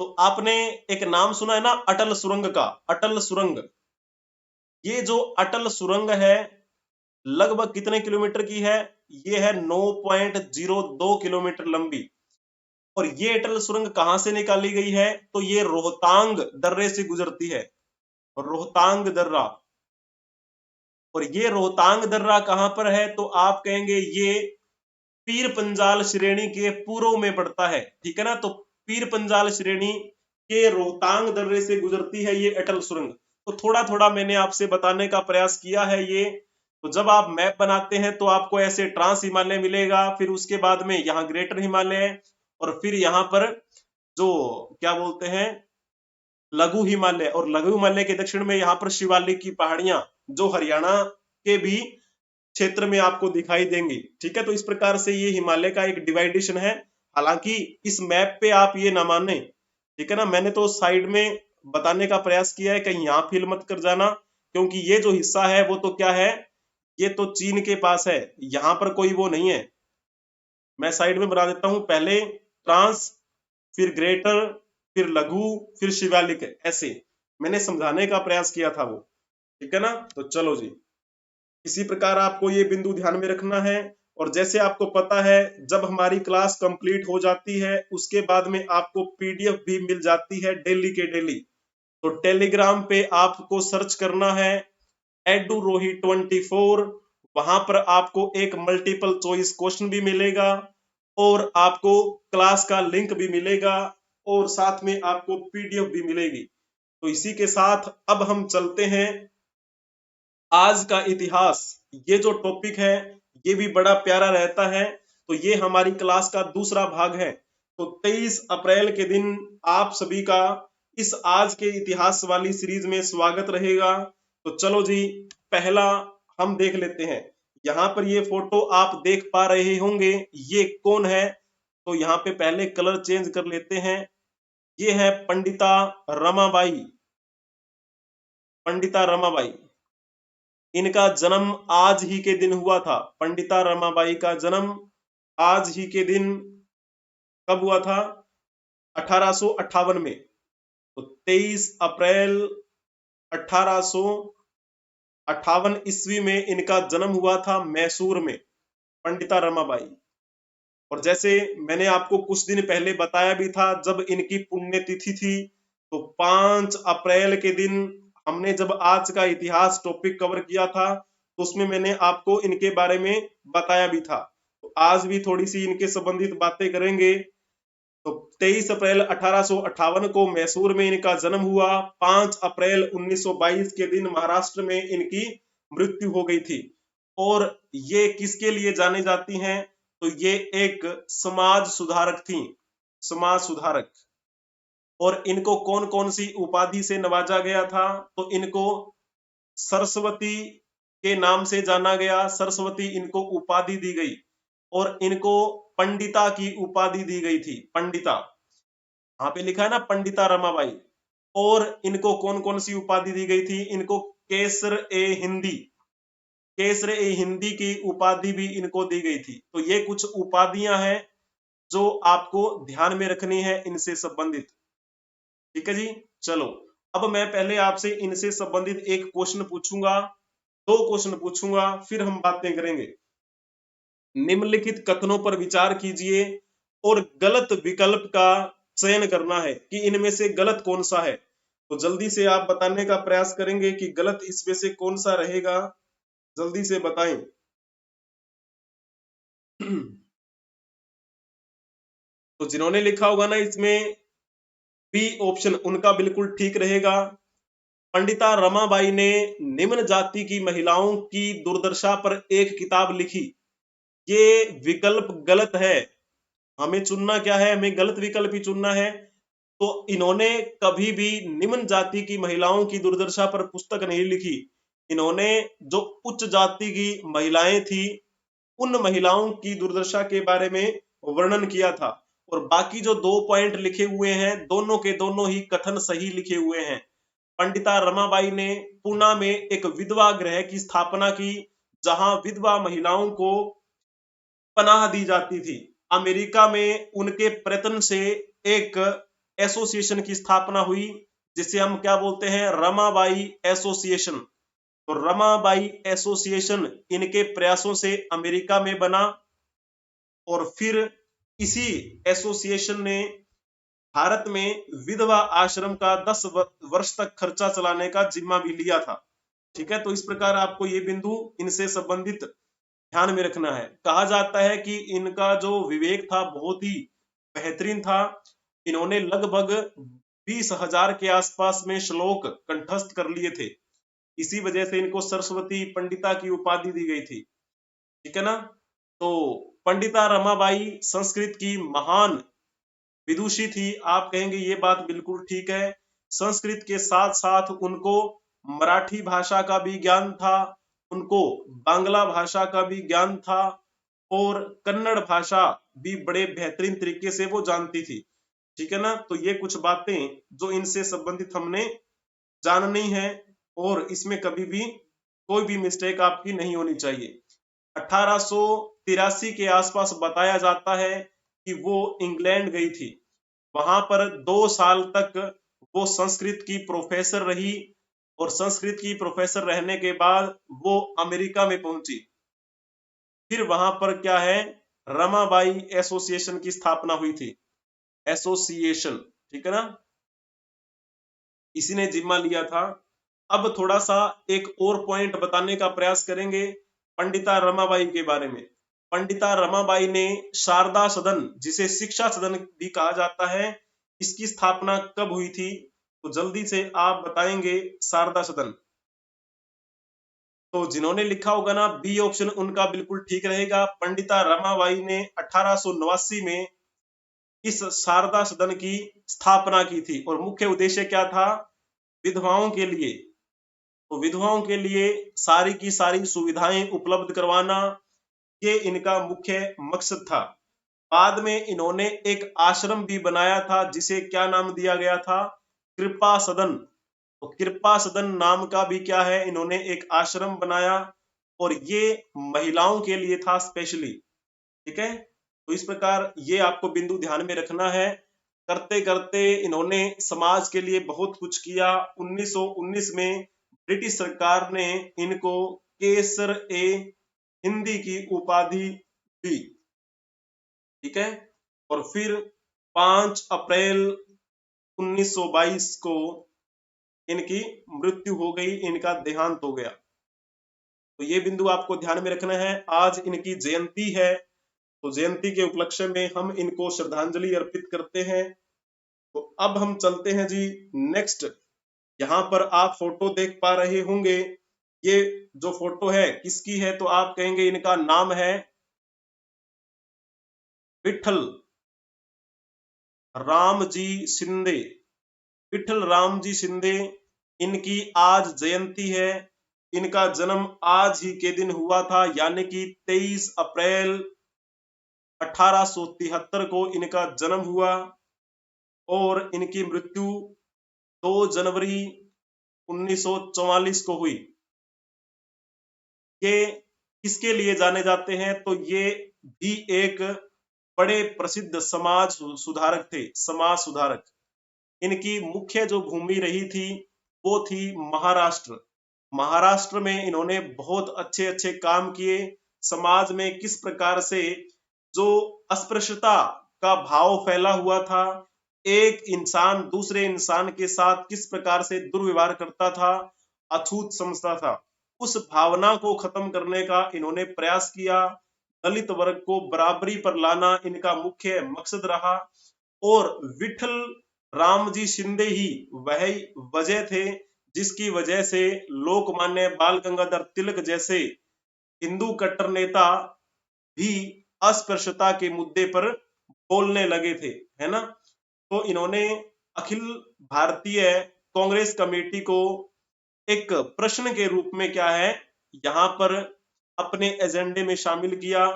Speaker 1: तो आपने एक नाम सुना है ना अटल सुरंग का, अटल सुरंग। ये जो अटल सुरंग है लगभग कितने किलोमीटर की है, ये है 9.02 किलोमीटर लंबी। और ये अटल सुरंग कहां से निकाली गई है, तो ये रोहतांग दर्रे से गुजरती है, रोहतांग दर्रा। और ये रोहतांग दर्रा कहां पर है, तो आप कहेंगे ये पीर पंजाल श्रेणी के पूर्व में पड़ता है, ठीक है ना। तो पीर पंजाल श्रेणी के रोहतांग दर्रे से गुजरती है ये अटल सुरंग। तो थोड़ा थोड़ा मैंने आपसे बताने का प्रयास किया है ये। तो जब आप मैप बनाते हैं तो आपको ऐसे ट्रांस हिमालय मिलेगा, फिर उसके बाद में यहाँ ग्रेटर हिमालय, और फिर यहाँ पर जो क्या बोलते हैं लघु हिमालय, और लघु हिमालय के दक्षिण में यहाँ पर शिवालिक की पहाड़ियां जो हरियाणा के भी क्षेत्र में आपको दिखाई देंगी, ठीक है। तो इस प्रकार से ये हिमालय का एक डिवाइडेशन है। हालांकि इस मैप पे आप ये ना माने, ठीक है ना, मैंने तो साइड में बताने का प्रयास किया है, कहीं यहाँ फील मत कर जाना, क्योंकि ये जो हिस्सा है वो तो क्या है, ये तो चीन के पास है, यहाँ पर कोई वो नहीं है। मैं साइड में बना देता हूं, पहले ट्रांस, फिर ग्रेटर, फिर लघु, फिर शिवालिक, ऐसे मैंने समझाने का प्रयास किया था वो, ठीक है ना। तो चलो जी, इसी प्रकार आपको ये बिंदु ध्यान में रखना है। और जैसे आपको पता है जब हमारी क्लास कंप्लीट हो जाती है उसके बाद में आपको पीडीएफ भी मिल जाती है डेली के डेली। तो टेलीग्राम पे आपको सर्च करना है एडुरोही 24, वहां पर आपको एक मल्टीपल चॉइस क्वेश्चन भी मिलेगा, और आपको क्लास का लिंक भी मिलेगा, और साथ में आपको पीडीएफ भी मिलेगी। तो इसी के साथ अब हम चलते हैं आज का इतिहास। ये जो टॉपिक है ये भी बड़ा प्यारा रहता है। तो ये हमारी क्लास का दूसरा भाग है। तो 23 अप्रैल के दिन आप सभी का इस आज के इतिहास वाली सीरीज में स्वागत रहेगा। तो चलो जी, पहला हम देख लेते हैं। यहाँ पर ये फोटो आप देख पा रहे होंगे, ये कौन है, तो यहाँ पे पहले कलर चेंज कर लेते हैं। ये है पंडिता रमाबाई, पंडिता रमाबाई। इनका जन्म आज ही के दिन हुआ था। पंडिता रमाबाई का जन्म आज ही के दिन कब हुआ था, 1858 में। तो 23 अप्रैल 1858 ईस्वी में इनका जन्म हुआ था मैसूर में, पंडिता रमाबाई। और जैसे मैंने आपको कुछ दिन पहले बताया भी था, जब इनकी पुण्यतिथि थी, तो 5 अप्रैल के दिन हमने जब आज का इतिहास टॉपिक कवर किया था तो उसमें मैंने आपको इनके बारे में बताया भी था। तो आज भी थोड़ी सी इनके संबंधित बातें करेंगे। तो 23 अप्रैल 1858 को मैसूर में इनका जन्म हुआ। 5 अप्रैल 1922 के दिन महाराष्ट्र में इनकी मृत्यु हो गई थी। और ये किसके लिए जाने जाती हैं, तो ये एक समाज सुधारक थी, समाज सुधारक। और इनको कौन कौन सी उपाधि से नवाजा गया था, तो इनको सरस्वती के नाम से जाना गया, सरस्वती इनको उपाधि दी गई। और इनको पंडिता की उपाधि दी गई थी, पंडिता, यहाँ पे लिखा है ना पंडिता रमाबाई। और इनको कौन कौन सी उपाधि दी गई थी, इनको केसर ए हिंदी, केसर ए हिंदी की उपाधि भी इनको दी गई थी। तो ये कुछ उपाधियां हैं जो आपको ध्यान में रखनी है इनसे संबंधित, ठीक है जी। चलो, अब मैं पहले आपसे इनसे संबंधित एक क्वेश्चन पूछूंगा, दो क्वेश्चन पूछूंगा, फिर हम बातें करेंगे। निम्नलिखित कथनों पर विचार कीजिए और गलत विकल्प का चयन करना है कि इनमें से गलत कौन सा है। तो जल्दी से आप बताने का प्रयास करेंगे कि गलत इसमें से कौन सा रहेगा, जल्दी से बताएं। तो जिन्होंने लिखा होगा ना इसमें बी ऑप्शन, उनका बिल्कुल ठीक रहेगा। पंडिता रमाबाई ने निम्न जाति की महिलाओं की दुर्दशा पर एक किताब लिखी। ये विकल्प गलत है, हमें चुनना क्या है, हमें गलत विकल्प ही चुनना है। तो इन्होंने कभी भी निम्न जाति की महिलाओं की दुर्दशा पर पुस्तक नहीं लिखी। इन्होंने जो उच्च जाति की महिलाएं थी उन महिलाओं की दुर्दशा के बारे में वर्णन किया था। और बाकी जो 2 पॉइंट लिखे हुए हैं दोनों के दोनों ही कथन सही लिखे हुए हैं। पंडिता रमाबाई ने पूना में एक विधवा गृह की स्थापना की जहां विधवा महिलाओं को पनाह दी जाती थी। अमेरिका में उनके प्रयत्न से एक एसोसिएशन की स्थापना हुई जिसे हम क्या बोलते हैं, रमाबाई एसोसिएशन। तो रमाबाई एसोसिएशन इनके प्रयासों से अमेरिका में बना और फिर इसी एसोसिएशन ने भारत में विधवा आश्रम का 10 वर्ष तक खर्चा चलाने का जिम्मा भी लिया था। ठीक है, तो इस प्रकार आपको ये बिंदु इनसे संबंधित ध्यान में रखना है। कहा जाता है कि इनका जो विवेक था बहुत ही बेहतरीन था। इन्होंने लगभग 20,000 के आसपास में श्लोक कंठस्थ कर लिए थे। इसी वजह से इनको सरस्वती पंडिता की उपाधि दी गई थी। ठीक है ना। तो पंडिता रमाबाई संस्कृत की महान विदुषी थी। आप कहेंगे ये बात बिल्कुल ठीक है। संस्कृत के साथ साथ उनको मराठी भाषा का भी ज्ञान था, उनको बांग्ला भाषा का भी ज्ञान था और कन्नड़ भाषा भी बड़े बेहतरीन तरीके से वो जानती थी। ठीक है ना। तो ये कुछ बातें जो इनसे संबंधित हमने जाननी है और इसमें कभी भी कोई भी मिस्टेक आपकी नहीं होनी चाहिए। 1883 के आसपास बताया जाता है कि वो इंग्लैंड गई थी। वहां पर 2 साल तक वो संस्कृत की प्रोफेसर रही और संस्कृत की प्रोफेसर रहने के बाद वो अमेरिका में पहुंची। फिर वहां पर क्या है, रमाबाई एसोसिएशन की स्थापना हुई थी। एसोसिएशन, ठीक है ना, इसी ने जिम्मा लिया था। अब थोड़ा सा एक और पॉइंट बताने का प्रयास करेंगे पंडिता रमाबाई के बारे में। पंडिता रमाबाई ने शारदा सदन, जिसे शिक्षा सदन भी कहा जाता है, इसकी स्थापना कब हुई थी? तो जल्दी से आप बताएंगे शारदा सदन। तो जिन्होंने लिखा होगा ना बी ऑप्शन, उनका बिल्कुल ठीक रहेगा। पंडिता रमाबाई ने 1889 में इस शारदा सदन की स्थापना की थी और मुख्य उद्देश्य क्या था? विधवाओं के लिए, तो विधवाओं के लिए सारी की सारी सुविधाएं उपलब्ध करवाना, ये इनका मुख्य मकसद था। बाद में इन्होंने एक आश्रम भी बनाया था जिसे क्या नाम दिया गया था? कृपा सदन। तो कृपा सदन नाम का भी क्या है, इन्होंने एक आश्रम बनाया और ये महिलाओं के लिए था स्पेशली। ठीक है, तो इस प्रकार ये आपको बिंदु ध्यान में रखना है। करते करते इन्होंने समाज के लिए बहुत कुछ किया। 1919 में ब्रिटिश सरकार ने इनको केसर ए हिंदी की उपाधि दी। ठीक है, और फिर 5 अप्रैल 1922 को इनकी मृत्यु हो गई, इनका देहांत हो गया। तो ये बिंदु आपको ध्यान में रखना है। आज इनकी जयंती है, तो जयंती के उपलक्ष्य में हम इनको श्रद्धांजलि अर्पित करते हैं। तो अब हम चलते हैं जी नेक्स्ट। यहाँ पर आप फोटो देख पा रहे होंगे, ये जो फोटो है किसकी है? तो आप कहेंगे इनका नाम है विठल रामजी शिंदे। विठल रामजी शिंदे, इनकी आज जयंती है। इनका जन्म आज ही के दिन हुआ था, यानी कि 23 अप्रैल 1873 को इनका जन्म हुआ और इनकी मृत्यु 2 जनवरी 1944 को हुई। ये किसके लिए जाने जाते हैं? तो ये भी एक बड़े प्रसिद्ध समाज सुधारक थे, समाज सुधारक। इनकी मुख्य जो भूमि रही थी वो थी महाराष्ट्र। महाराष्ट्र में इन्होंने बहुत अच्छे अच्छे काम किए। समाज में किस प्रकार से जो अस्पृश्यता का भाव फैला हुआ था, एक इंसान दूसरे इंसान के साथ किस प्रकार से दुर्व्यवहार करता था, अछूत समझता था, उस भावना को खत्म करने का इन्होंने प्रयास किया। दलित वर्ग को बराबरी पर लाना इनका मुख्य मकसद रहा। और विठल रामजी शिंदे ही वह वजह थे जिसकी वजह से लोकमान्य बाल गंगाधर तिलक जैसे हिंदू कट्टर नेता भी अस्पृश्यता के मुद्दे पर बोलने लगे थे, है ना। तो इन्होंने अखिल भारतीय कांग्रेस कमेटी को एक प्रश्न के रूप में क्या है यहाँ पर अपने एजेंडे में शामिल किया।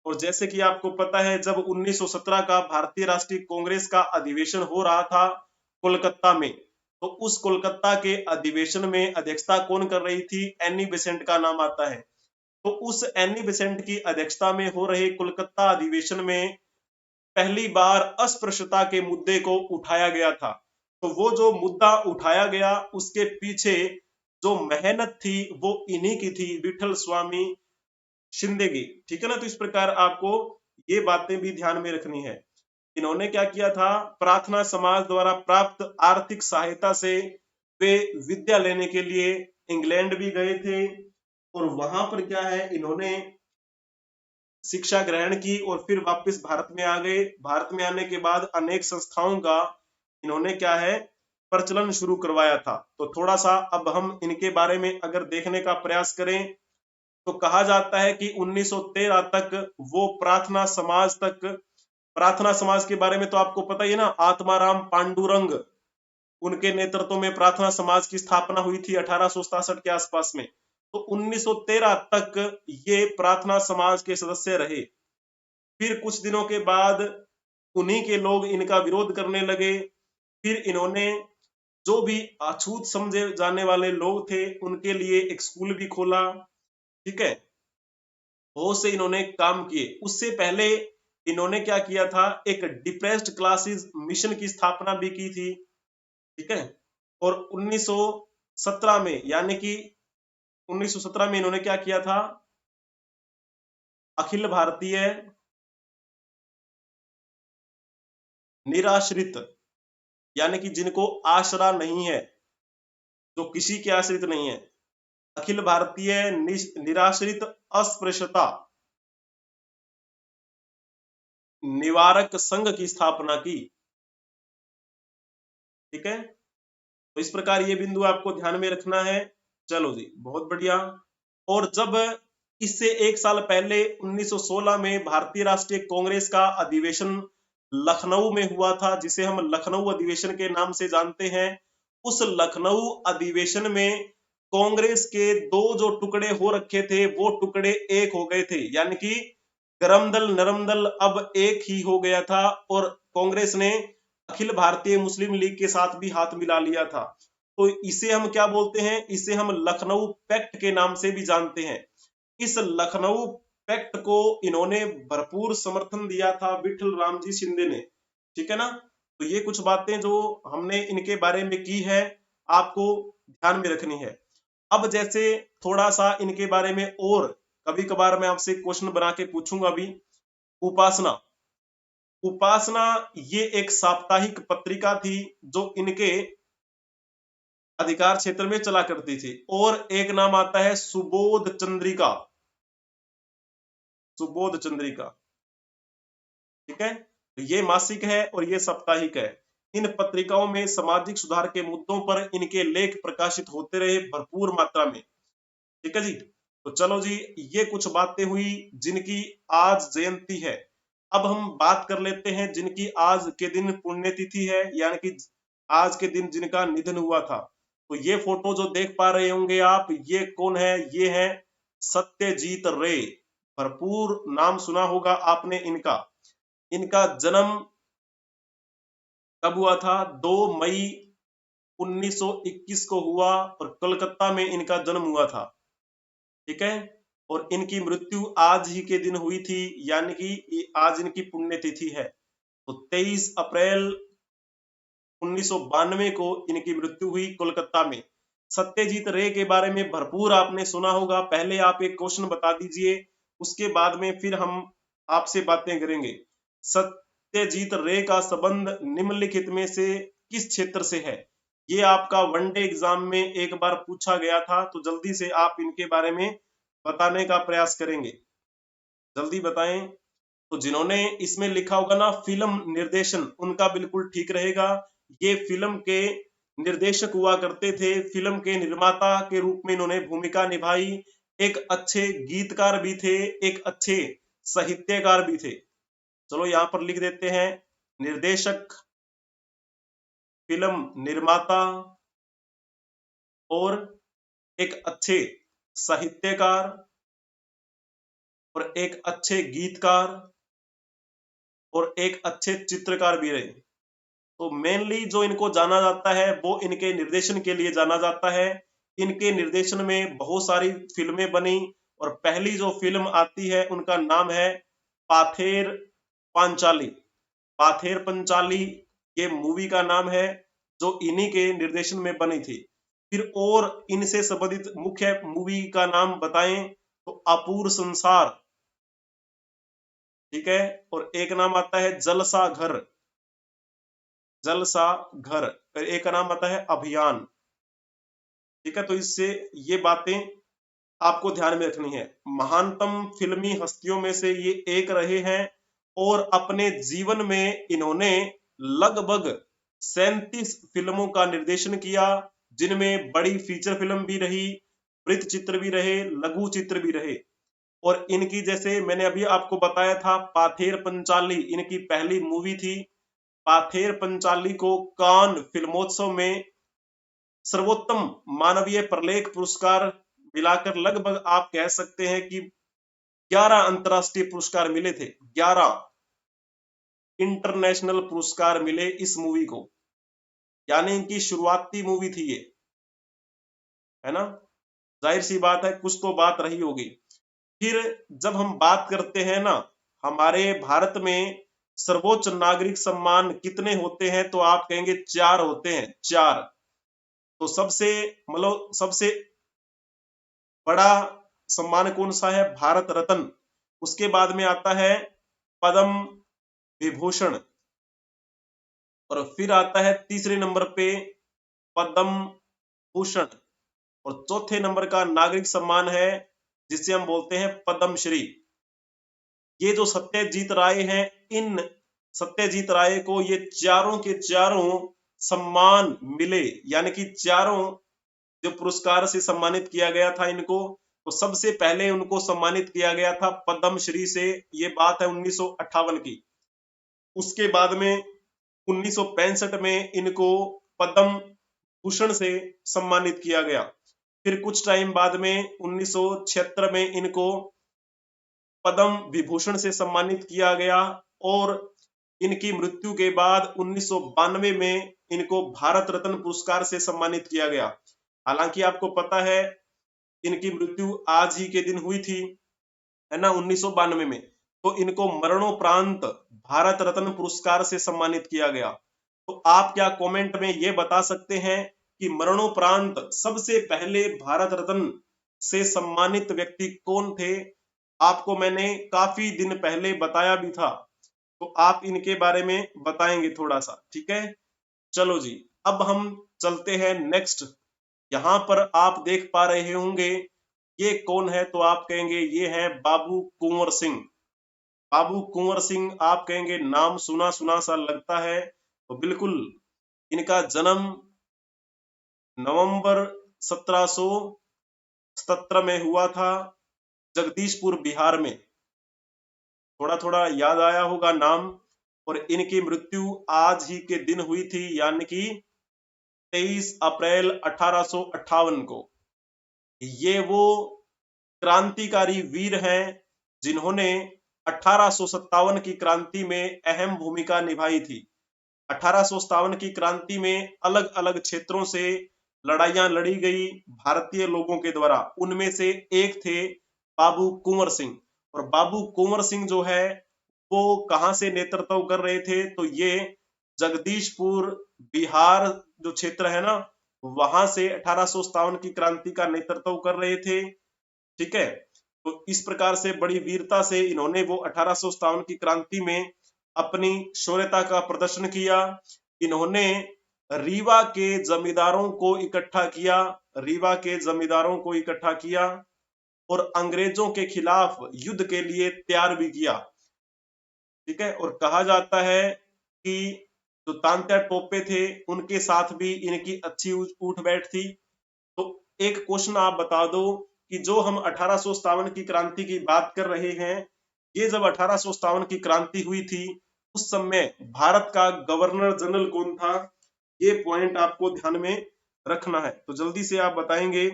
Speaker 1: और जैसे कि आपको पता है, जब 1917 का भारतीय राष्ट्रीय कांग्रेस का अधिवेशन हो रहा था कोलकाता में, तो उस कोलकाता के अधिवेशन में अध्यक्षता कौन कर रही थी? एनी बेसेंट का नाम आता है। तो उस एनी बेसेंट की अध्यक्षता में हो रहे कोलकाता अधिवेशन में पहली बार अस्पृश्यता के मुद्दे को उठाया गया था। तो वो जो मुद्दा उठाया गया उसके पीछे जो मेहनत थी वो इन्हीं की थी, विठल स्वामी शिंदे की। ठीक है ना? तो इस प्रकार आपको ये बातें भी ध्यान में रखनी है। इन्होंने क्या किया था? प्रार्थना समाज द्वारा प्राप्त आर्थिक सहायता से वे विद्या लेने के लिए इंग्लैंड भी गए थे, और वहां पर क्या है, इन्होंने शिक्षा ग्रहण की और फिर वापस भारत में आ गए। भारत में आने के बाद अनेक संस्थाओं का इन्होंने क्या है, प्रचलन शुरू करवाया था। तो थोड़ा सा अब हम इनके बारे में अगर देखने का प्रयास करें तो कहा जाता है कि 1913 तक वो प्रार्थना समाज के बारे में तो आपको पता ही है ना, आत्माराम पांडुरंग, उनके नेतृत्व में प्रार्थना समाज की स्थापना हुई थी 1867 के आसपास में। तो 1913 तक ये प्रार्थना समाज के सदस्य रहे। फिर कुछ दिनों के बाद उन्हीं के लोग इनका विरोध करने लगे। फिर इन्होंने जो भी अछूत समझे जाने वाले लोग थे उनके लिए एक स्कूल भी खोला। ठीक है, बहुत से इन्होंने काम किए। उससे पहले इन्होंने क्या किया था, एक डिप्रेस्ड क्लासेस मिशन की स्थापना भी की थी। ठीक है, और 1917 में, यानी कि 1917 में इन्होंने क्या किया था, अखिल भारतीय निराश्रित, यानी कि जिनको आसरा नहीं है, जो किसी के आश्रित नहीं है, अखिल भारतीय निराश्रित अस्पृश्यता निवारक संघ की स्थापना की। ठीक है, तो इस प्रकार ये बिंदु आपको ध्यान में रखना है। चलो जी, बहुत बढ़िया। और जब इससे एक साल पहले 1916 में भारतीय राष्ट्रीय कांग्रेस का अधिवेशन लखनऊ में हुआ था, जिसे हम लखनऊ अधिवेशन के नाम से जानते हैं। उस लखनऊ अधिवेशन में कांग्रेस के दो जो टुकड़े हो रखे थे वो टुकड़े एक हो गए थे, यानी कि गरम दल नरम दल अब एक ही हो गया था, और कांग्रेस ने अखिल भारतीय मुस्लिम लीग के साथ भी हाथ मिला लिया था। तो इसे हम क्या बोलते हैं? इसे हम लखनऊ पैक्ट के नाम से भी जानते हैं। इस लखनऊ पैक्ट को इन्होंने भरपूर समर्थन दिया था विठल रामजी शिंदे ने। ठीक है ना? तो ये कुछ बातें जो हमने इनके बारे में की है आपको ध्यान में रखनी है। अब जैसे थोड़ा सा इनके बारे में और कभी कभार मैं आपसे क्वेश्चन बना के पूछूंगा भी। उपासना, उपासना ये एक साप्ताहिक पत्रिका थी जो इनके अधिकार क्षेत्र में चला करती थी। और एक नाम आता है सुबोध चंद्रिका, सुबोध चंद्रिका। ठीक है, तो ये मासिक है और ये साप्ताहिक है। इन पत्रिकाओं में सामाजिक सुधार के मुद्दों पर इनके लेख प्रकाशित होते रहे भरपूर मात्रा में। ठीक है जी, तो चलो जी, ये कुछ बातें हुई जिनकी आज जयंती है। अब हम बात कर लेते हैं जिनकी आज के दिन पुण्यतिथि है, यानी कि आज के दिन जिनका निधन हुआ था। तो ये फोटो जो देख पा रहे होंगे आप, ये कौन है? ये है सत्यजीत रे। भरपूर नाम सुना होगा आपने इनका। इनका जन्म कब हुआ था? 2 मई 1921 को हुआ, और कोलकाता में इनका जन्म हुआ था। ठीक है, और इनकी मृत्यु आज ही के दिन हुई थी, यानी कि आज इनकी पुण्यतिथि है। तो 23 अप्रैल 1992 को इनकी मृत्यु हुई कोलकाता में। सत्यजीत रे के बारे में भरपूर आपने सुना होगा। पहले आप एक क्वेश्चन बता दीजिए, उसके बाद में फिर हम आपसे बातें करेंगे। सत्यजीत रे का संबंध निम्नलिखित में से किस क्षेत्र से है? ये आपका वनडे एग्जाम में एक बार पूछा गया था, तो जल्दी से आप इनके बारे में बताने का प्रयास करेंगे। जल्दी बताएं। तो जिन्होंने इसमें लिखा होगा ना फिल्म निर्देशन, उनका बिल्कुल ठीक रहेगा। ये फिल्म के निर्देशक हुआ करते थे, फिल्म के निर्माता के रूप में इन्होंने भूमिका निभाई। एक अच्छे गीतकार भी थे, एक अच्छे साहित्यकार भी थे। चलो यहाँ पर लिख देते हैं, निर्देशक, फिल्म निर्माता और एक अच्छे साहित्यकार और एक अच्छे गीतकार और एक अच्छे चित्रकार भी रहे। तो मेनली जो इनको जाना जाता है वो इनके निर्देशन के लिए जाना जाता है। इनके निर्देशन में बहुत सारी फिल्में बनी और पहली जो फिल्म आती है उनका नाम है पाथेर पांचाली। पाथेर पंचाली ये मूवी का नाम है जो इन्हीं के निर्देशन में बनी थी। फिर और इनसे संबंधित मुख्य मूवी का नाम बताएं तो अपूर संसार, ठीक है, और एक नाम आता है जलसा घर, जलसा घर, फिर एक का नाम आता है अभियान। ठीक है, तो इससे ये बातें आपको ध्यान में रखनी है। महानतम फिल्मी हस्तियों में से ये एक रहे हैं और अपने जीवन में इन्होंने लगभग 37 फिल्मों का निर्देशन किया, जिनमें बड़ी फीचर फिल्म भी रही, वृत्त चित्र भी रहे, लघु चित्र भी रहे। और इनकी जैसे मैंने अभी आपको बताया था पाथेर पंचाली इनकी पहली मूवी थी। पाथेर पंचाली को कान फिल्मोत्सव में सर्वोत्तम मानवीय प्रलेख पुरस्कार मिलाकर लगभग आप कह सकते हैं कि 11 अंतरराष्ट्रीय पुरस्कार मिले थे। 11 इंटरनेशनल पुरस्कार मिले इस मूवी को, यानी इनकी शुरुआती मूवी थी ये, है ना। जाहिर सी बात है कुछ तो बात रही होगी। फिर जब हम बात करते हैं ना, हमारे भारत में सर्वोच्च नागरिक सम्मान कितने होते हैं, तो आप कहेंगे 4 होते हैं, 4। तो सबसे मतलब सबसे बड़ा सम्मान कौन सा है? भारत रत्न। उसके बाद में आता है पद्म विभूषण और फिर आता है तीसरे नंबर पे पद्म भूषण और चौथे नंबर का नागरिक सम्मान है जिसे हम बोलते हैं पद्मश्री। ये जो सत्यजीत राय हैं, इन सत्यजीत राय को ये चारों के चारों सम्मान मिले, यानी कि चारों जो पुरस्कार से सम्मानित किया गया था इनको, तो सबसे पहले उनको सम्मानित किया गया था पद्मश्री से। ये बात है 1958 की। उसके बाद में 1965 में इनको पद्म भूषण से सम्मानित किया गया। फिर कुछ टाइम बाद में 1976 में इनको पद्म विभूषण से सम्मानित किया गया और इनकी मृत्यु के बाद 1992 में इनको भारत रत्न पुरस्कार से सम्मानित किया गया। हालांकि आपको पता है इनकी मृत्यु आज ही के दिन हुई थी, है ना, 1992 में। तो इनको मरणोपरांत भारत रत्न पुरस्कार से सम्मानित किया गया। तो आप क्या कमेंट में ये बता सकते हैं कि मरणोपरांत सबसे पहले भारत रत्न से सम्मानित व्यक्ति कौन थे? आपको मैंने काफी दिन पहले बताया भी था, तो आप इनके बारे में बताएंगे थोड़ा सा, ठीक है। चलो जी, अब हम चलते हैं नेक्स्ट। यहाँ पर आप देख पा रहे होंगे ये कौन है, तो आप कहेंगे ये है बाबू कुंवर सिंह। बाबू कुंवर सिंह आप कहेंगे नाम सुना सुना सा लगता है, तो बिल्कुल इनका जन्म नवंबर 1717 में हुआ था जगदीशपुर बिहार में। थोड़ा थोड़ा याद आया होगा नाम। और इनकी मृत्यु आज ही के दिन हुई थी, यानी कि 23 अप्रैल 1858 को। ये वो क्रांतिकारी वीर हैं जिन्होंने 1857 की क्रांति में अहम भूमिका निभाई थी। 1857 की क्रांति में अलग अलग क्षेत्रों से लड़ाइयां लड़ी गई भारतीय लोगों के द्वारा। उनमें से एक थे बाबू कुंवर सिंह। और बाबू कुंवर सिंह जो है वो कहां से नेतृत्व कर रहे थे, तो ये जगदीशपुर बिहार जो क्षेत्र है ना, वहां से 1857 की क्रांति का नेतृत्व कर रहे थे, ठीक है। तो इस प्रकार से बड़ी वीरता से इन्होंने वो 1857 की क्रांति में अपनी शौर्यता का प्रदर्शन किया। इन्होंने रीवा के जमींदारों को इकट्ठा किया, रीवा के जमींदारों को इकट्ठा किया और अंग्रेजों के खिलाफ युद्ध के लिए तैयार भी किया, ठीक है। और कहा जाता है कि जो तांत्या टोपे थे उनके साथ भी इनकी अच्छी उठ बैठ थी। तो एक क्वेश्चन आप बता दो कि जो हम 1857 की क्रांति की बात कर रहे हैं, ये जब 1857 की क्रांति हुई थी उस समय भारत का गवर्नर जनरल कौन था? ये पॉइंट आपको ध्यान में रखना है। तो जल्दी से आप बताएंगे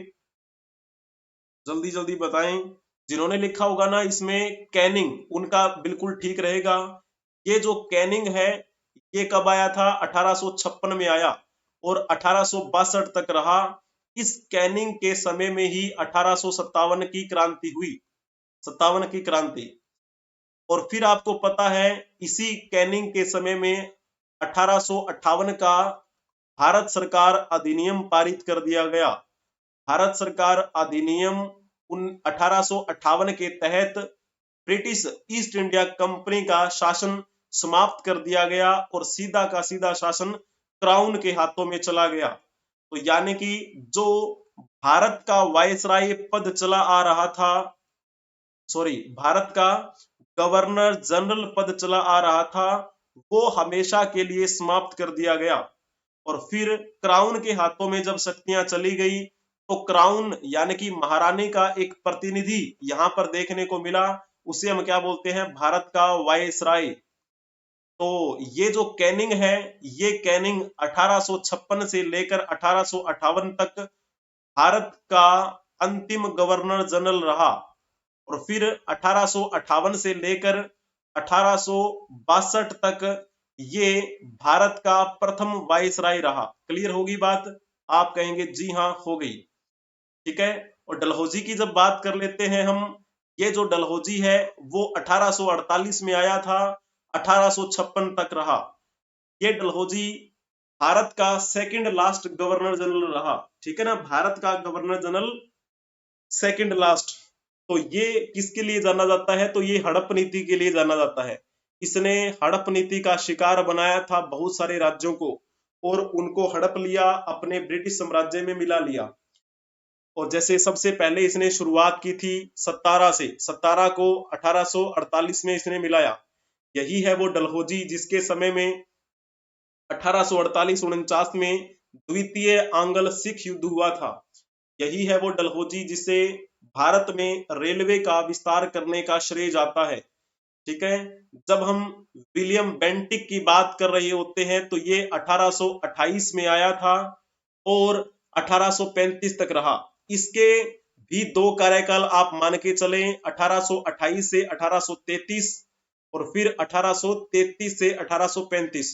Speaker 1: जल्दी जल्दी बताएं। जिन्होंने लिखा होगा ना इसमें कैनिंग, उनका बिल्कुल ठीक रहेगा। ये जो कैनिंग है ये कब आया था? 1856 में आया और 1862 तक रहा। इस कैनिंग के समय में ही 1857 की क्रांति हुई, 57 की क्रांति। और फिर आपको पता है इसी कैनिंग के समय में 1858 का भारत सरकार अधिनियम पारित कर दिया गया। भारत सरकार अधिनियम 1858 के तहत ब्रिटिश ईस्ट इंडिया कंपनी का शासन समाप्त कर दिया गया और सीधा का सीधा शासन क्राउन के हाथों में चला गया। तो यानी कि जो भारत का वायसराय पद चला आ रहा था, सॉरी, भारत का गवर्नर जनरल पद चला आ रहा था, वो हमेशा के लिए समाप्त कर दिया गया। और फिर क्राउन के हाथों में जब शक्तियां चली गई तो क्राउन यानी कि महारानी का एक प्रतिनिधि यहां पर देखने को मिला, उसे हम क्या बोलते हैं? भारत का वायसराय। तो ये जो कैनिंग है, ये कैनिंग 1856 से लेकर 1858 तक भारत का अंतिम गवर्नर जनरल रहा। और फिर 1858 से लेकर 1862 तक ये भारत का प्रथम वायसराय रहा। क्लियर होगी बात? आप कहेंगे जी हाँ हो गई, ठीक है। और डलहौजी की जब बात कर लेते हैं हम, ये जो डलहौजी है वो 1848 में आया था, 1856 तक रहा। ये डलहौजी भारत का सेकंड लास्ट गवर्नर जनरल रहा, ठीक है ना, भारत का गवर्नर जनरल सेकंड लास्ट। तो ये किसके लिए जाना जाता है? तो ये हड़प नीति के लिए जाना जाता है। इसने हड़प नीति का शिकार बनाया था बहुत सारे राज्यों को और उनको हड़प लिया, अपने ब्रिटिश साम्राज्य में मिला लिया। और जैसे सबसे पहले इसने शुरुआत की थी सतारा से, सतारा को 1848 में इसने मिलाया। यही है वो डलहौजी जिसके समय में 1848-49 में द्वितीय आंग्ल सिख युद्ध हुआ था। यही है वो डलहौजी जिसे भारत में रेलवे का विस्तार करने का श्रेय जाता है, ठीक है। जब हम विलियम बेंटिक की बात कर रहे होते हैं तो ये 1828 में आया था और 1835 तक रहा। इसके भी दो कार्यकाल आप मान के चलें, 1828 से 1833 और फिर 1833 से 1835।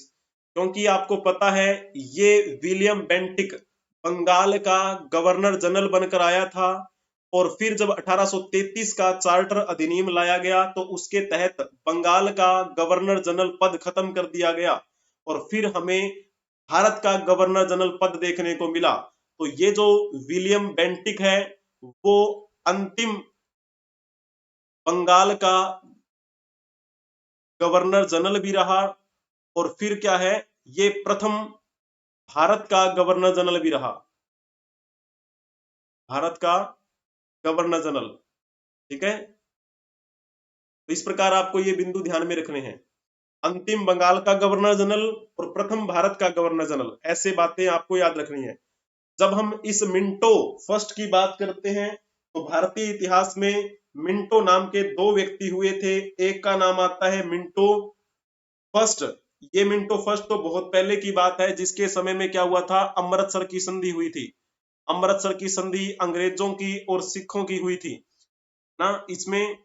Speaker 1: क्योंकि आपको पता है ये विलियम बेंटिक बंगाल का गवर्नर जनरल बनकर आया था और फिर जब 1833 का चार्टर अधिनियम लाया गया तो उसके तहत बंगाल का गवर्नर जनरल पद खत्म कर दिया गया और फिर हमें भारत का गवर्नर जनरल पद देखने को मिला। तो ये जो विलियम बेंटिक है वो अंतिम बंगाल का गवर्नर जनरल भी रहा और फिर क्या है, ये प्रथम भारत का गवर्नर जनरल भी रहा, भारत का गवर्नर जनरल, ठीक है। तो इस प्रकार आपको ये बिंदु ध्यान में रखने हैं, अंतिम बंगाल का गवर्नर जनरल और प्रथम भारत का गवर्नर जनरल, ऐसे बातें आपको याद रखनी है। जब हम इस मिंटो फर्स्ट की बात करते हैं तो भारतीय इतिहास में मिंटो नाम के दो व्यक्ति हुए थे। एक का नाम आता है मिंटो फर्स्ट। ये मिंटो फर्स्ट तो बहुत पहले की बात है, जिसके समय में क्या हुआ था, अमृतसर की संधि हुई थी। अमृतसर की संधि अंग्रेजों की और सिखों की हुई थी ना। इसमें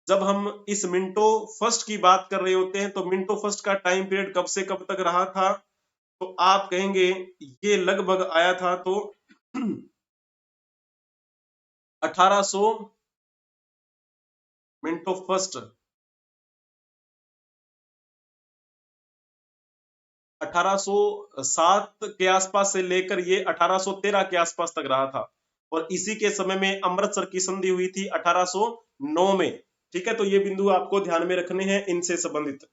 Speaker 1: जब हम इस मिंटो फर्स्ट की बात कर रहे होते हैं तो मिंटो फर्स्ट का टाइम पीरियड कब से कब तक रहा था? तो आप कहेंगे ये लगभग आया था तो 1800, मिंटो फर्स्ट 1807 के आसपास से लेकर ये 1813 के आसपास तक रहा था और इसी के समय में अमृतसर की संधि हुई थी 1809 में, ठीक है। तो ये बिंदु आपको ध्यान में रखने हैं इनसे संबंधित।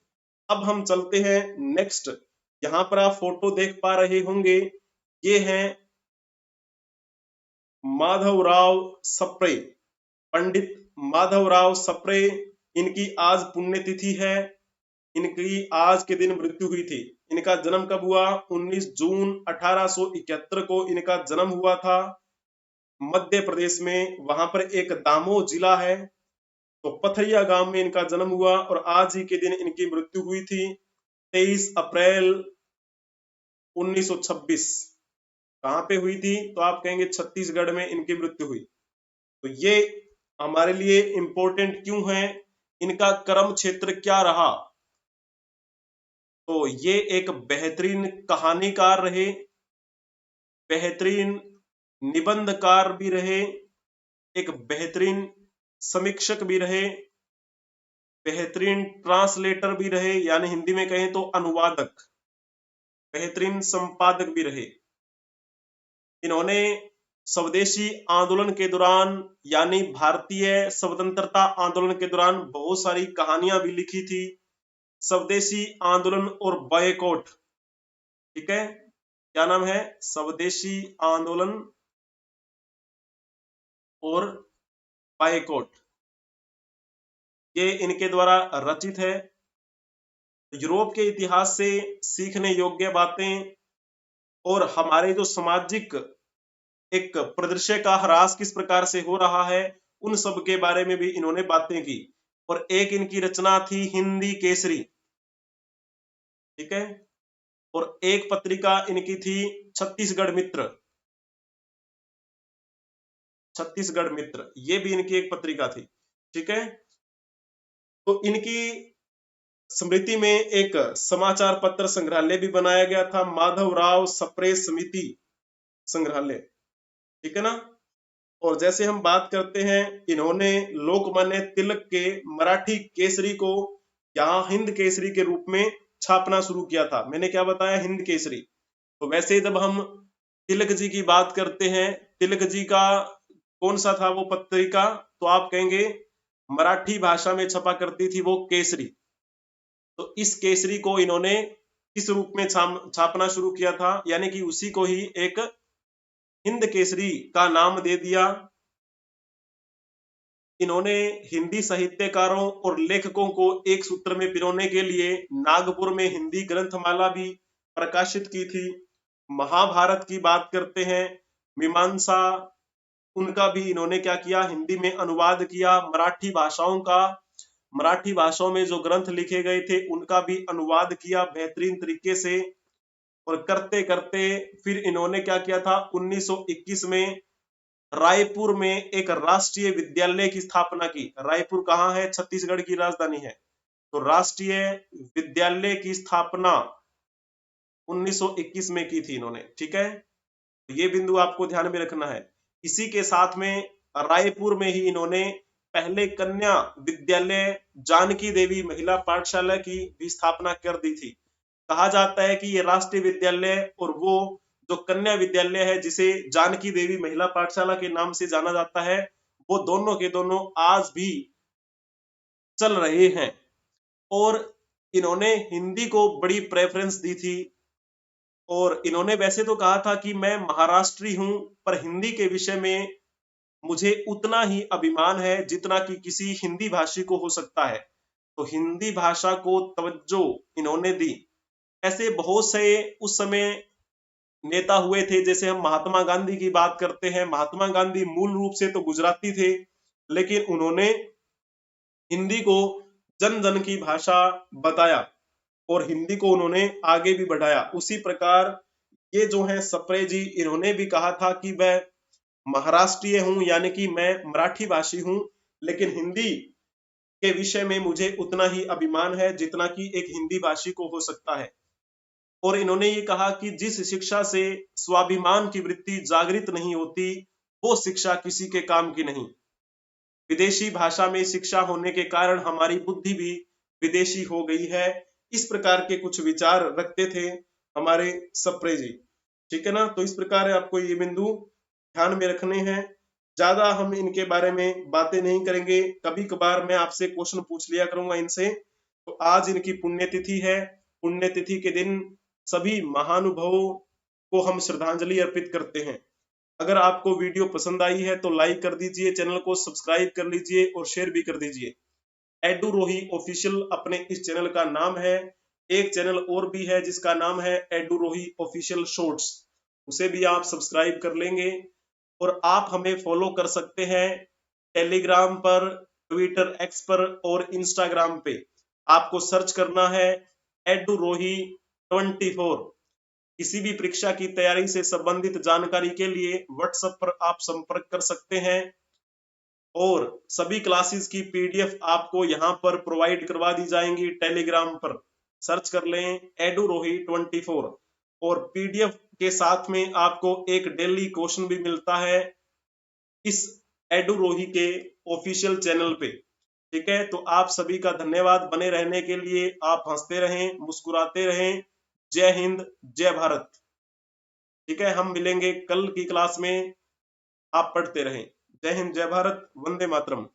Speaker 1: अब हम चलते हैं नेक्स्ट। यहाँ पर आप फोटो देख पा रहे होंगे, ये हैं माधवराव सप्रे, पंडित माधवराव सप्रे। इनकी आज पुण्यतिथि है, इनकी आज के दिन मृत्यु हुई थी। इनका जन्म कब हुआ? 19 जून 1871 को इनका जन्म हुआ था मध्य प्रदेश में। वहां पर एक दामोह जिला है, तो पथरिया गांव में इनका जन्म हुआ और आज ही के दिन इनकी मृत्यु हुई थी 23 अप्रैल 1926। कहां पे हुई थी? तो आप कहेंगे छत्तीसगढ़ में इनकी मृत्यु हुई। तो ये हमारे लिए इंपॉर्टेंट क्यों है, इनका कर्म क्षेत्र क्या रहा। तो ये एक बेहतरीन कहानीकार रहे, बेहतरीन निबंधकार भी रहे, एक बेहतरीन समीक्षक भी रहे, बेहतरीन ट्रांसलेटर भी रहे, यानी हिंदी में कहें तो अनुवादक, बेहतरीन संपादक भी रहे। इन्होंने स्वदेशी आंदोलन के दौरान यानी भारतीय स्वतंत्रता आंदोलन के दौरान बहुत सारी कहानियां भी लिखी थी। स्वदेशी आंदोलन और बॉयकॉट, ठीक है, क्या नाम है, स्वदेशी आंदोलन और बॉयकॉट, ये इनके द्वारा रचित है। यूरोप के इतिहास से सीखने योग्य बातें और हमारे जो सामाजिक एक परिदृश्य का ह्रास किस प्रकार से हो रहा है, उन सब के बारे में भी इन्होंने बातें की। और एक इनकी रचना थी हिंदी केसरी, ठीक है, और एक पत्रिका इनकी थी छत्तीसगढ़ मित्र, छत्तीसगढ़ मित्र, ये भी इनकी एक पत्रिका थी, ठीक है। तो इनकी स्मृति में एक समाचार पत्र संग्रहालय भी बनाया गया था, माधवराव सप्रे समिति संग्रहालय, ठीक है ना। और जैसे हम बात करते हैं, इन्होंने लोकमान्य तिलक के मराठी केसरी को यहाँ हिंद केसरी के रूप में छापना शुरू किया था। मैंने क्या बताया, हिंद केसरी। तो वैसे जब हम तिलक जी की बात करते हैं, तिलक जी का कौन सा था वो पत्रिका, तो आप कहेंगे मराठी भाषा में छपा करती थी वो केसरी। तो इस केसरी को इन्होंने किस रूप में छापना शुरू किया था, यानी कि उसी को ही एक हिंद केसरी का नाम दे दिया। इन्होंने हिंदी साहित्यकारों और लेखकों को एक सूत्र में पिरोने के लिए नागपुर में हिंदी ग्रंथमाला भी प्रकाशित की थी। महाभारत की बात करते हैं, मीमांसा, उनका भी इन्होंने क्या किया, हिंदी में अनुवाद किया। मराठी भाषाओं का, मराठी भाषाओं में जो ग्रंथ लिखे गए थे उनका भी अनुवाद किया बेहतरीन तरीके से। और करते करते फिर इन्होंने क्या किया था, 1921 में रायपुर में एक राष्ट्रीय विद्यालय की स्थापना की। रायपुर कहाँ है, छत्तीसगढ़ की राजधानी है। तो राष्ट्रीय विद्यालय की स्थापना 1921 में की थी इन्होंने, ठीक है। ये बिंदु आपको ध्यान में रखना है। इसी के साथ में रायपुर में ही इन्होंने पहले कन्या विद्यालय जानकी देवी महिला पाठशाला की भी स्थापना कर दी थी। कहा जाता है कि ये राष्ट्रीय विद्यालय और वो जो कन्या विद्यालय है जिसे जानकी देवी महिला पाठशाला के नाम से जाना जाता है, वो दोनों के दोनों आज भी चल रहे हैं। और इन्होंने हिंदी को बड़ी प्रेफरेंस दी थी। और इन्होंने वैसे तो कहा था कि मैं महाराष्ट्री हूं, पर हिंदी के विषय में मुझे उतना ही अभिमान है जितना कि किसी हिंदी भाषी को हो सकता है। तो हिंदी भाषा को तवज्जो इन्होंने दी। ऐसे बहुत से उस समय नेता हुए थे, जैसे हम महात्मा गांधी की बात करते हैं। महात्मा गांधी मूल रूप से तो गुजराती थे, लेकिन उन्होंने हिंदी को जन जन की भाषा बताया और हिंदी को उन्होंने आगे भी बढ़ाया। उसी प्रकार ये जो है सप्रे जी, इन्होंने भी कहा था कि मैं महाराष्ट्रीय हूं, यानी कि मैं मराठी भाषी हूं, लेकिन हिंदी के विषय में मुझे उतना ही अभिमान है जितना कि एक हिंदी भाषी को हो सकता है। और इन्होंने ये कहा कि जिस शिक्षा से स्वाभिमान की वृत्ति जागृत नहीं होती, वो शिक्षा किसी के काम की नहीं। विदेशी भाषा में शिक्षा होने के कारण हमारी बुद्धि भी विदेशी हो गई है। इस प्रकार के कुछ विचार रखते थे हमारे सप्रे जी, ठीक है ना। तो इस प्रकार आपको ये बिंदु ध्यान में रखने हैं। ज्यादा हम इनके बारे में बातें नहीं करेंगे, कभी कभार मैं आपसे क्वेश्चन पूछ लिया करूंगा इनसे। तो आज इनकी पुण्यतिथि है। पुण्यतिथि के दिन सभी महानुभावों को हम श्रद्धांजलि अर्पित करते हैं। अगर आपको वीडियो पसंद आई है तो लाइक कर दीजिए, चैनल को सब्सक्राइब कर लीजिए और शेयर भी कर दीजिए। एडू रोही ऑफिशियल अपने इस चैनल का नाम है। एक चैनल और भी है जिसका नाम है एडू रोही ऑफिशियल शॉर्ट्स, उसे भी आप सब्सक्राइब कर लेंगे। और आप हमें फॉलो कर सकते हैं टेलीग्राम पर, ट्विटर एक्स पर और इंस्टाग्राम पे। आपको सर्च करना है एडू रोही 24। किसी भी परीक्षा की तैयारी से संबंधित जानकारी के लिए व्हाट्सएप पर आप संपर्क कर सकते हैं। और सभी क्लासेस की पीडीएफ आपको यहाँ पर प्रोवाइड करवा दी जाएंगी। टेलीग्राम पर सर्च कर लें edurohi24 और पीडीएफ के साथ में आपको एक डेली क्वेश्चन भी मिलता है इस एडुरोही के ऑफिशियल चैनल पे। ठीक है, तो आप सभी का धन्यवाद बने रहने के लिए। आप हंसते रहें, मुस्कुराते रहें। जय हिंद, जय भारत। ठीक है, हम मिलेंगे कल की क्लास में। आप पढ़ते रहें। जय हिंद, जय भारत, वंदे मातरम।